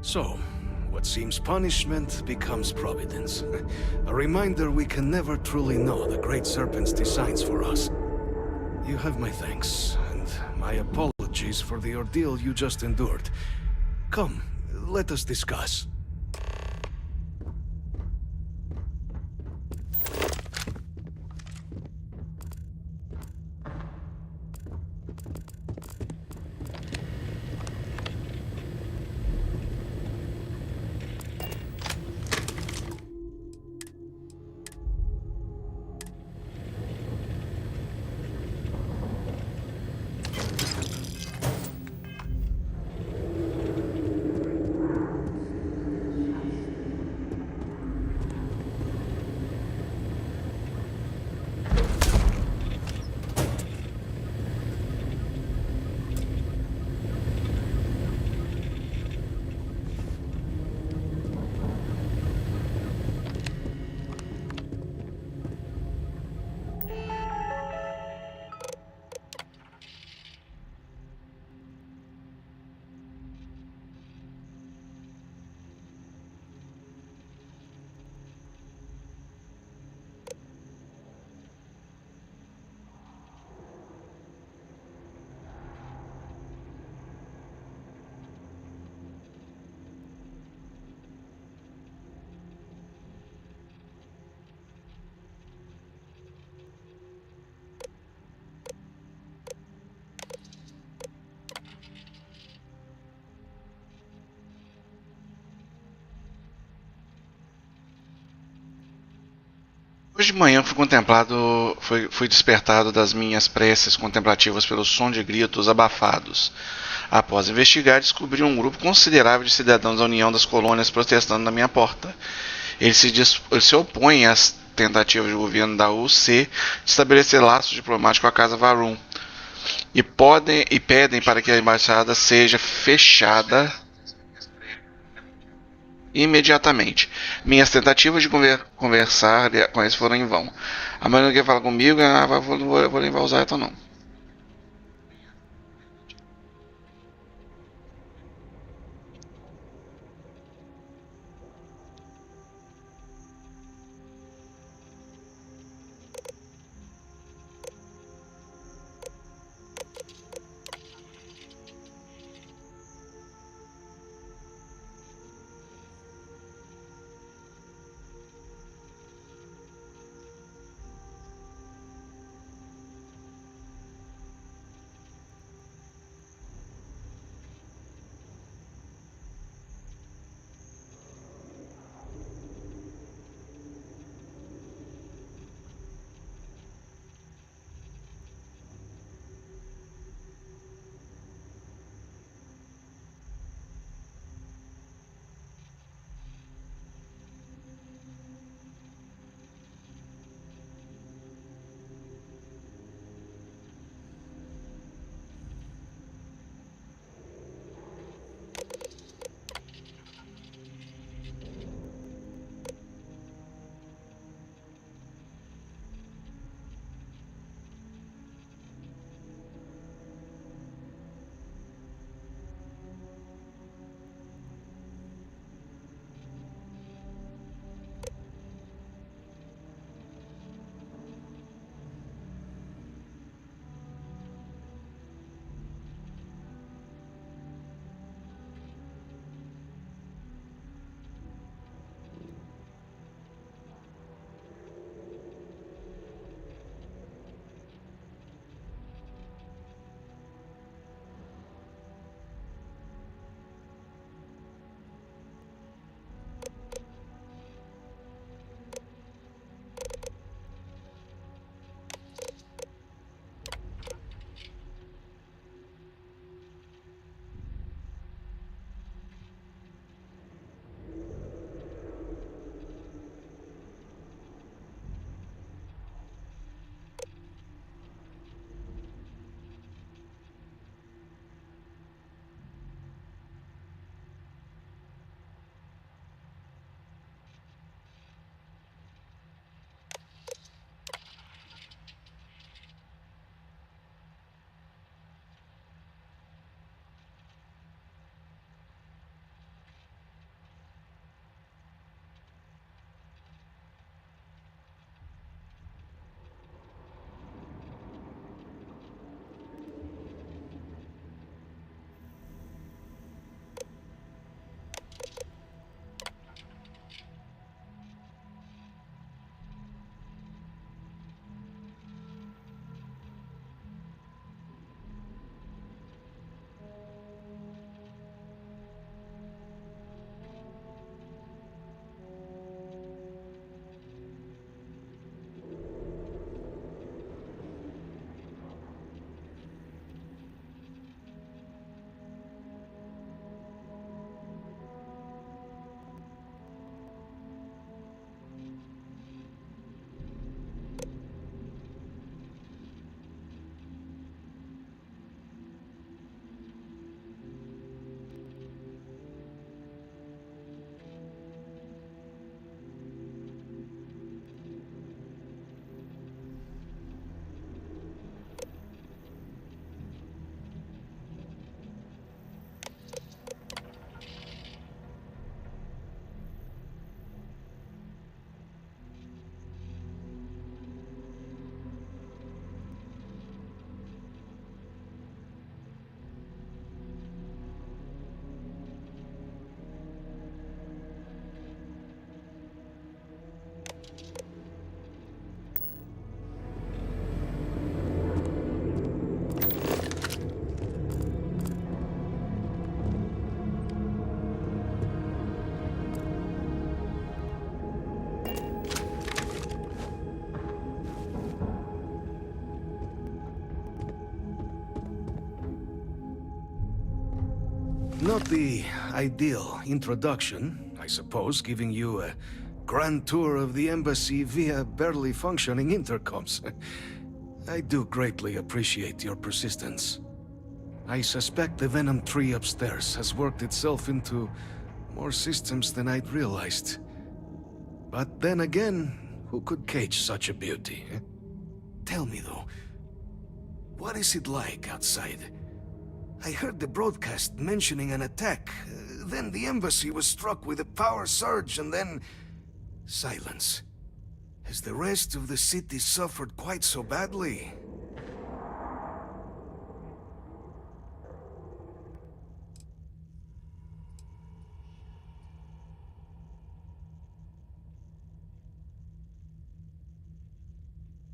So, what seems punishment becomes providence. A reminder we can never truly know the Great Serpent's designs for us. You have my thanks, and my apologies for the ordeal you just endured. Come, let us discuss. Hoje de manhã fui despertado das minhas preces contemplativas pelo som de gritos abafados. Após investigar, descobri um grupo considerável de cidadãos da União das Colônias protestando na minha porta. Eles se opõem às tentativas do governo da UC de estabelecer laços diplomáticos com a Casa Varun e pedem para que a embaixada seja fechada imediatamente. Minhas tentativas de conversar com eles foram em vão. A maioria quer falar comigo, vou levar o Zayton não. Not the ideal introduction, I suppose, giving you a grand tour of the embassy via barely functioning intercoms. I do greatly appreciate your persistence. I suspect the Venom tree upstairs has worked itself into more systems than I'd realized. But then again, who could cage such a beauty? Tell me though, what is it like outside? I heard the broadcast mentioning an attack, then the embassy was struck with a power surge, and then silence. Has the rest of the city suffered quite so badly?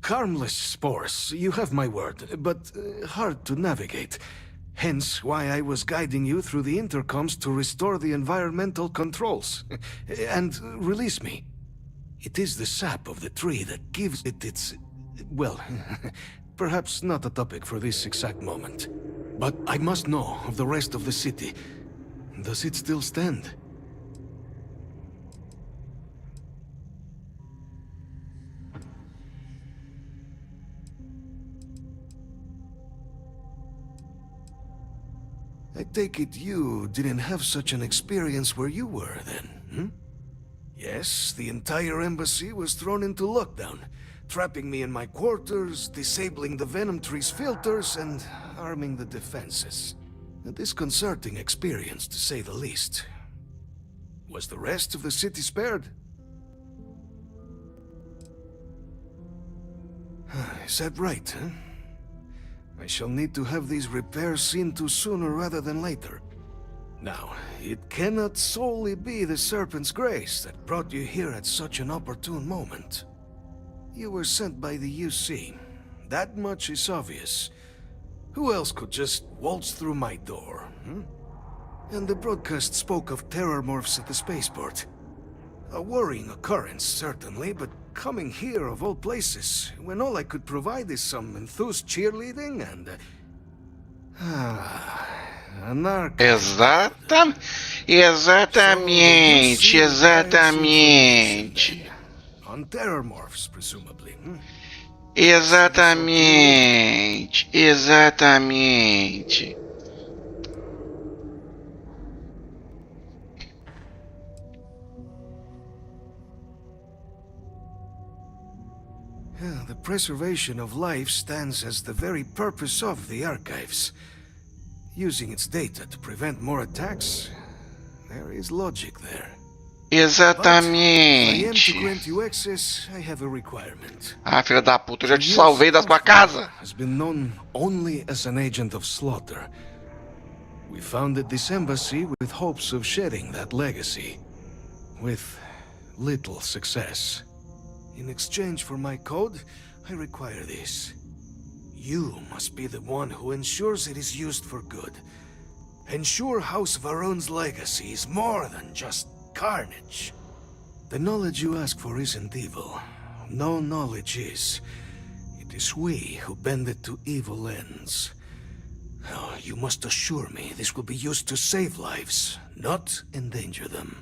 Harmless spores, you have my word, but hard to navigate. Hence why I was guiding you through the intercoms to restore the environmental controls. And release me. It is the sap of the tree that gives it its... well, perhaps not a topic for this exact moment. But I must know of the rest of the city. Does it still stand? I take it you didn't have such an experience where you were, then, hmm? Yes, the entire embassy was thrown into lockdown, trapping me in my quarters, disabling the Venom tree's filters, and arming the defenses. A disconcerting experience, to say the least. Was the rest of the city spared? Is that right, huh? I shall need to have these repairs seen to sooner rather than later. Now, it cannot solely be the Serpent's grace that brought you here at such an opportune moment. You were sent by the UC. That much is obvious. Who else could just waltz through my door, hmm? And the broadcast spoke of terror morphs at the spaceport. A worrying occurrence, certainly, but coming here of all places, when all I could provide is some enthused cheerleading and... an archive. Exatamente. On terror morphs, presumably. Hmm? Exatamente. The preservation of life stands as the very purpose of the archives. Using its data to prevent more attacks, there is logic there. Exatamente. But if I am to grant you access, I have a requirement. Ah, filha da puta, eu já te salvei da tua casa. Has been known only as an agent of slaughter. We founded this embassy with hopes of shedding that legacy. With little success. In exchange for my code, I require this. You must be the one who ensures it is used for good. Ensure House Varun's legacy is more than just carnage. The knowledge you ask for isn't evil. No knowledge is. It is we who bend it to evil ends. Oh, you must assure me this will be used to save lives, not endanger them.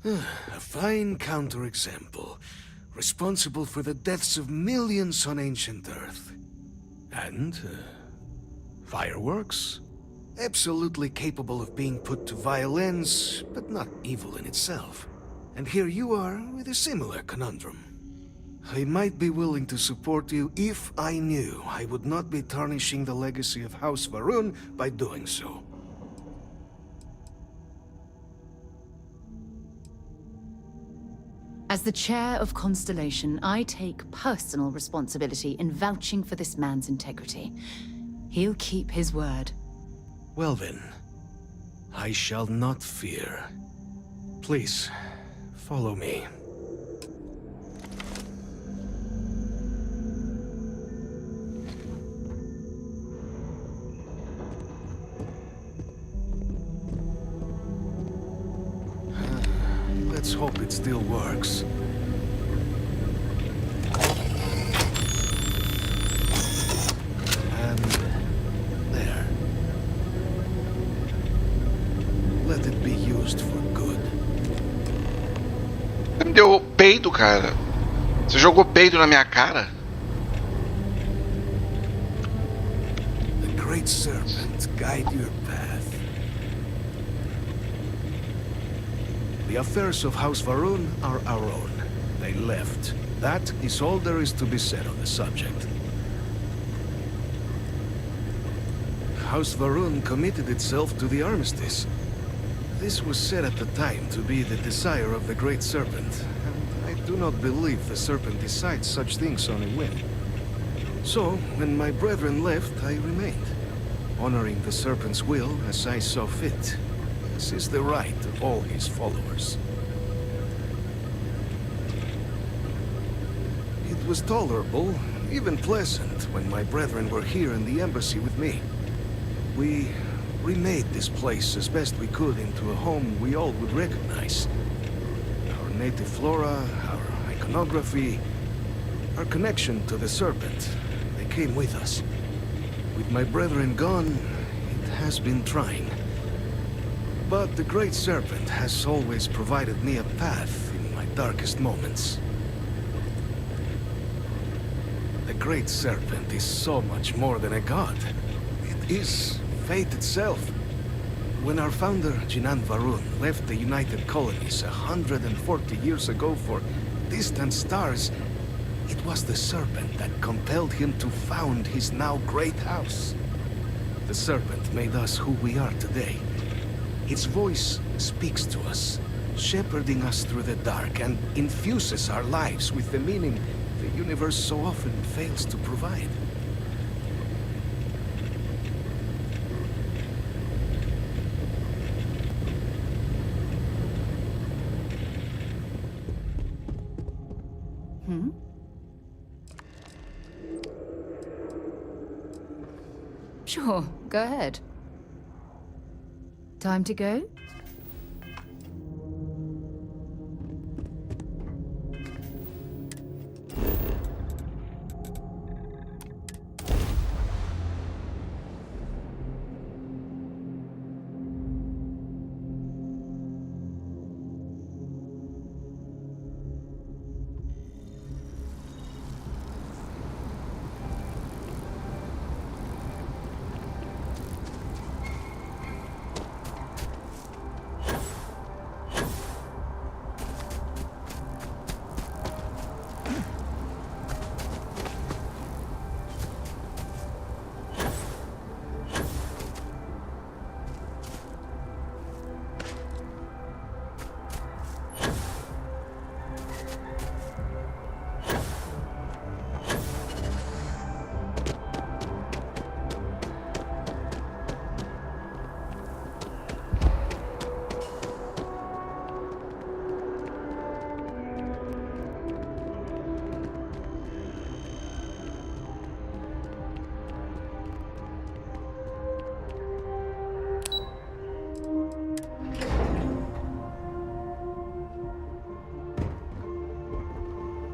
A fine counterexample, responsible for the deaths of millions on ancient Earth. And, fireworks? Absolutely capable of being put to violence, but not evil in itself. And here you are with a similar conundrum. I might be willing to support you if I knew I would not be tarnishing the legacy of House Varun by doing so. As the chair of Constellation, I take personal responsibility in vouching for this man's integrity. He'll keep his word. Well then, I shall not fear. Please, follow me. hope it still works. And there. Let it be used for good. Você me deu peido, cara. Você jogou peido na minha cara? The Great Serpent guide your path. The affairs of House Varun are our own. They left. That is all there is to be said on the subject. House Varun committed itself to the armistice. This was said at the time to be the desire of the Great Serpent, and I do not believe the Serpent decides such things on a whim. So, when my brethren left, I remained, honoring the Serpent's will as I saw fit. This is the right of all his followers. It was tolerable, even pleasant, when my brethren were here in the embassy with me. We remade this place as best we could into a home we all would recognize. Our native flora, our iconography, our connection to the Serpent, they came with us. With my brethren gone, it has been trying. But the Great Serpent has always provided me a path in my darkest moments. The Great Serpent is so much more than a god. It is fate itself. When our founder, Jinan Varun, left the United Colonies 140 years ago for distant stars, it was the Serpent that compelled him to found his now great house. The Serpent made us who we are today. Its voice speaks to us, shepherding us through the dark, and infuses our lives with the meaning the universe so often fails to provide. Sure, go ahead. Time to go?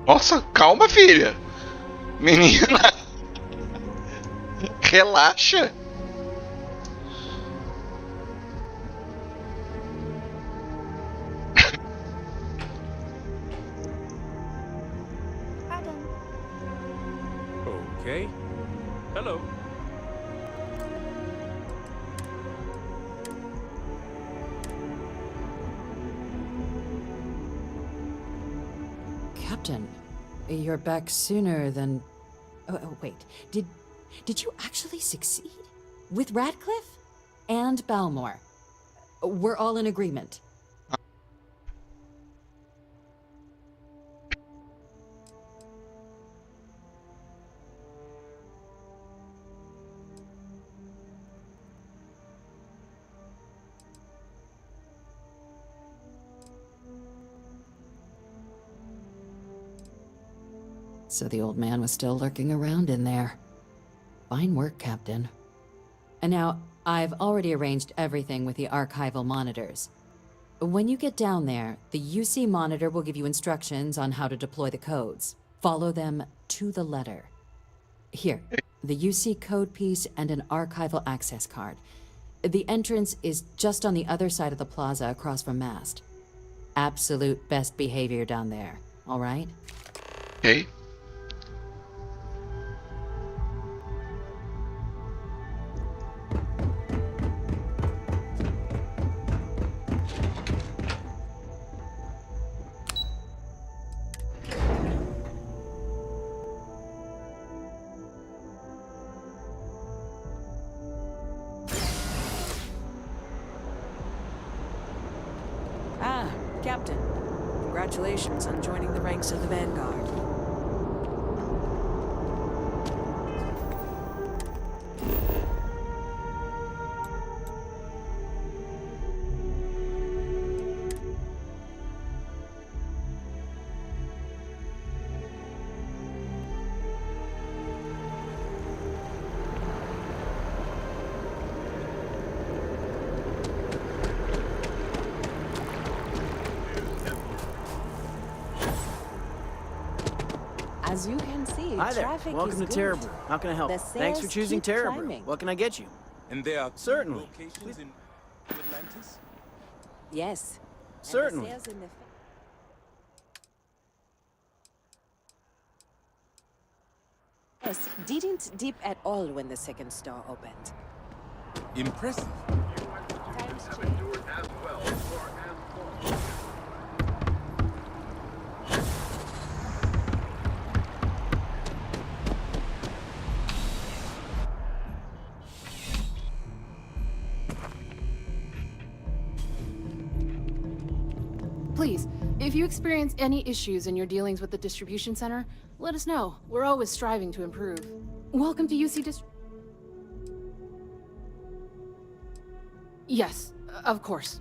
Nossa, calma, filha. Menina. Relaxa. Okay. Hello. Captain, you're back sooner than... Oh, wait. Did you actually succeed? With Radcliffe? And Balmore? We're all in agreement. So the old man was still lurking around in there. Fine work, Captain. And now, I've already arranged everything with the archival monitors. When you get down there, the UC monitor will give you instructions on how to deploy the codes. Follow them to the letter. Here, the UC code piece and an archival access card. The entrance is just on the other side of the plaza across from Mast. Absolute best behavior down there, all right? Okay. Ah, Captain. Congratulations on joining the ranks of the Vanguard. As you can see, Hi there. traffic Welcome is to good. Terrabrew. How can I help? The Thanks for sales choosing keep Terrabrew. climbing. What can I get you? And there are Certainly. locations in Atlantis? Yes. And the Certainly. sales in the Yes, didn't dip at all when the second store opened. Impressive. Please, if you experience any issues in your dealings with the distribution center, let us know. We're always striving to improve. Welcome to UC Dist... Yes, of course.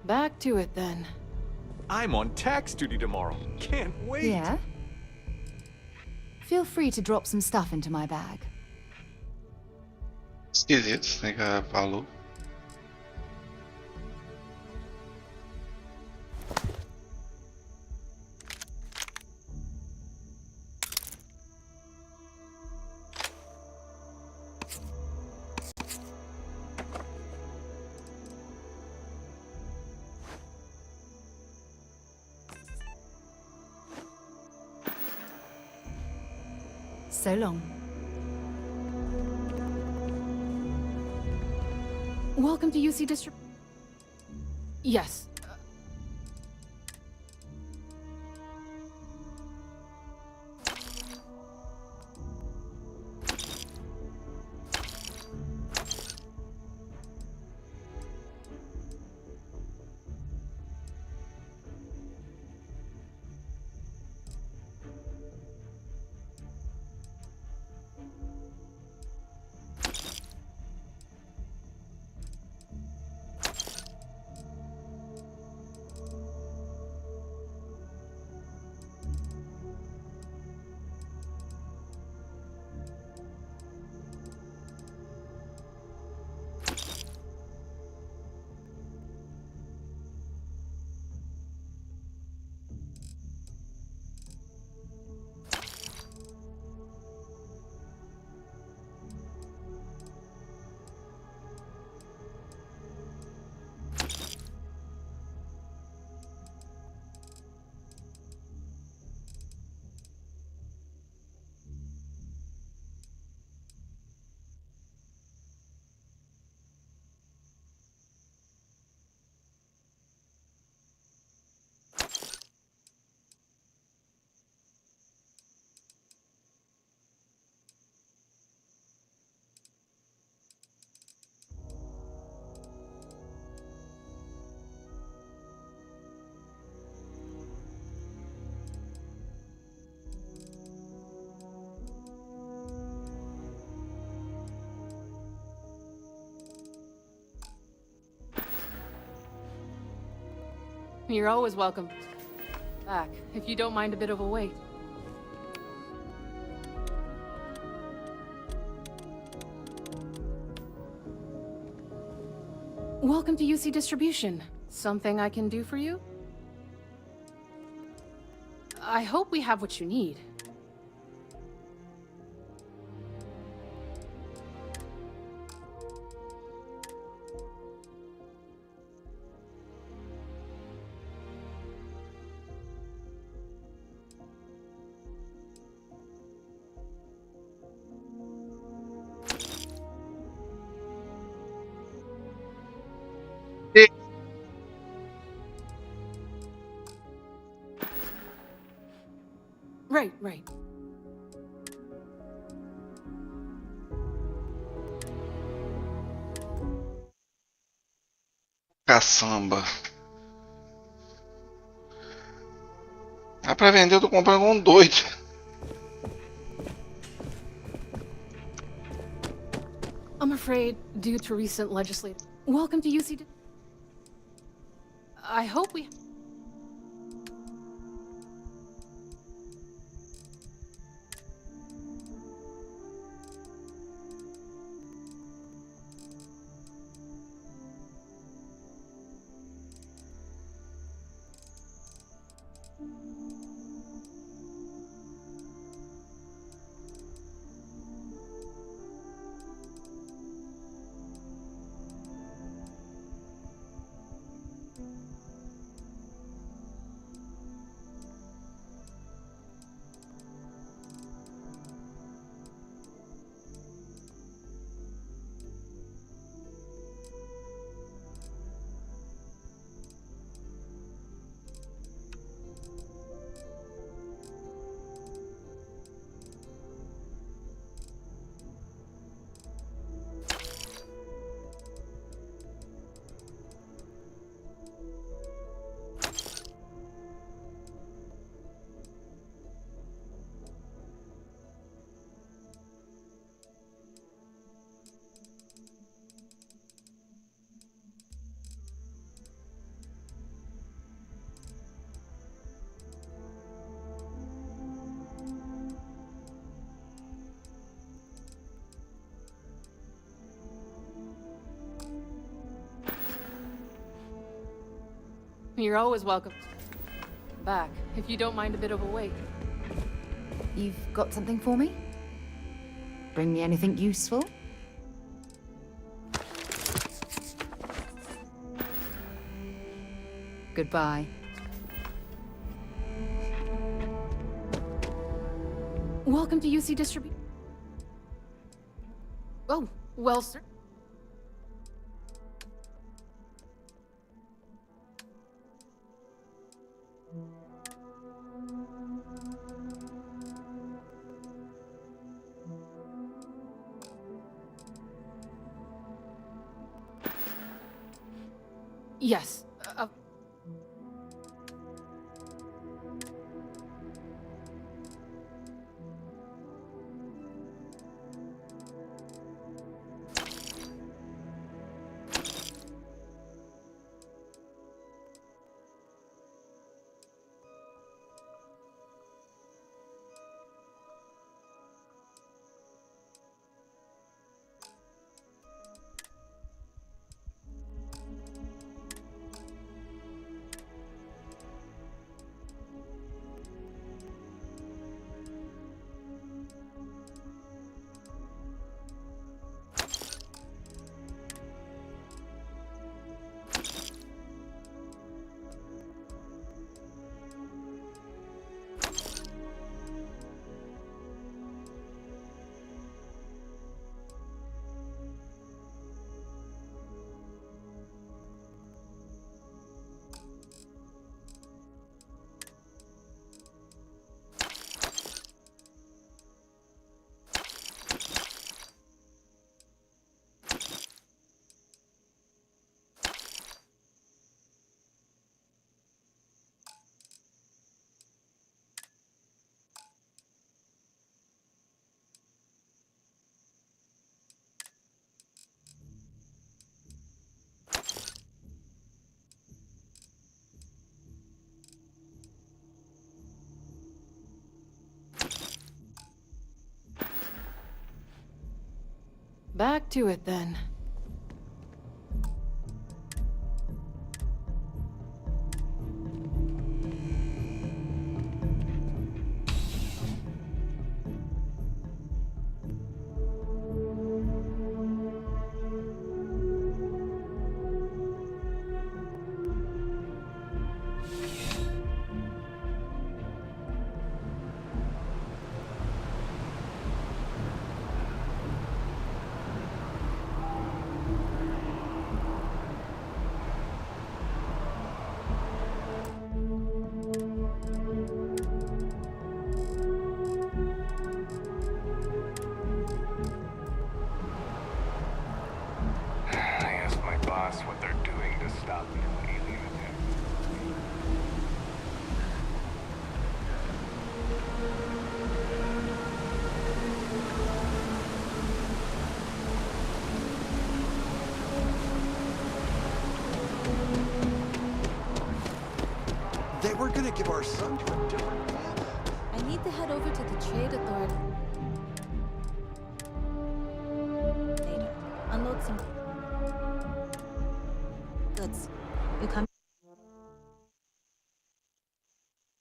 Back to it then. I'm on tax duty tomorrow. Can't wait. Yeah? Feel free to drop some stuff into my bag. Esquisitos, né, que ela falou. So long. Welcome to UC District. Yes. You're always welcome back, if you don't mind a bit of a wait. Welcome to UC Distribution. Something I can do for you? I hope we have what you need. Right. Caçamba. Ah, pra vender eu tô comprando um doido. I'm afraid, due to recent legislative... Welcome to UC... I hope we... You're always welcome back, if you don't mind a bit of a wait. You've got something for me? Bring me anything useful? Goodbye. Welcome to UC Distribution. Oh, well, sir. Yes. Back to it then. What they're doing to stop new alien attacks. They were gonna give our son to a different planet. I need to head over to the Trade Authority. Later. Unload some goods. You come.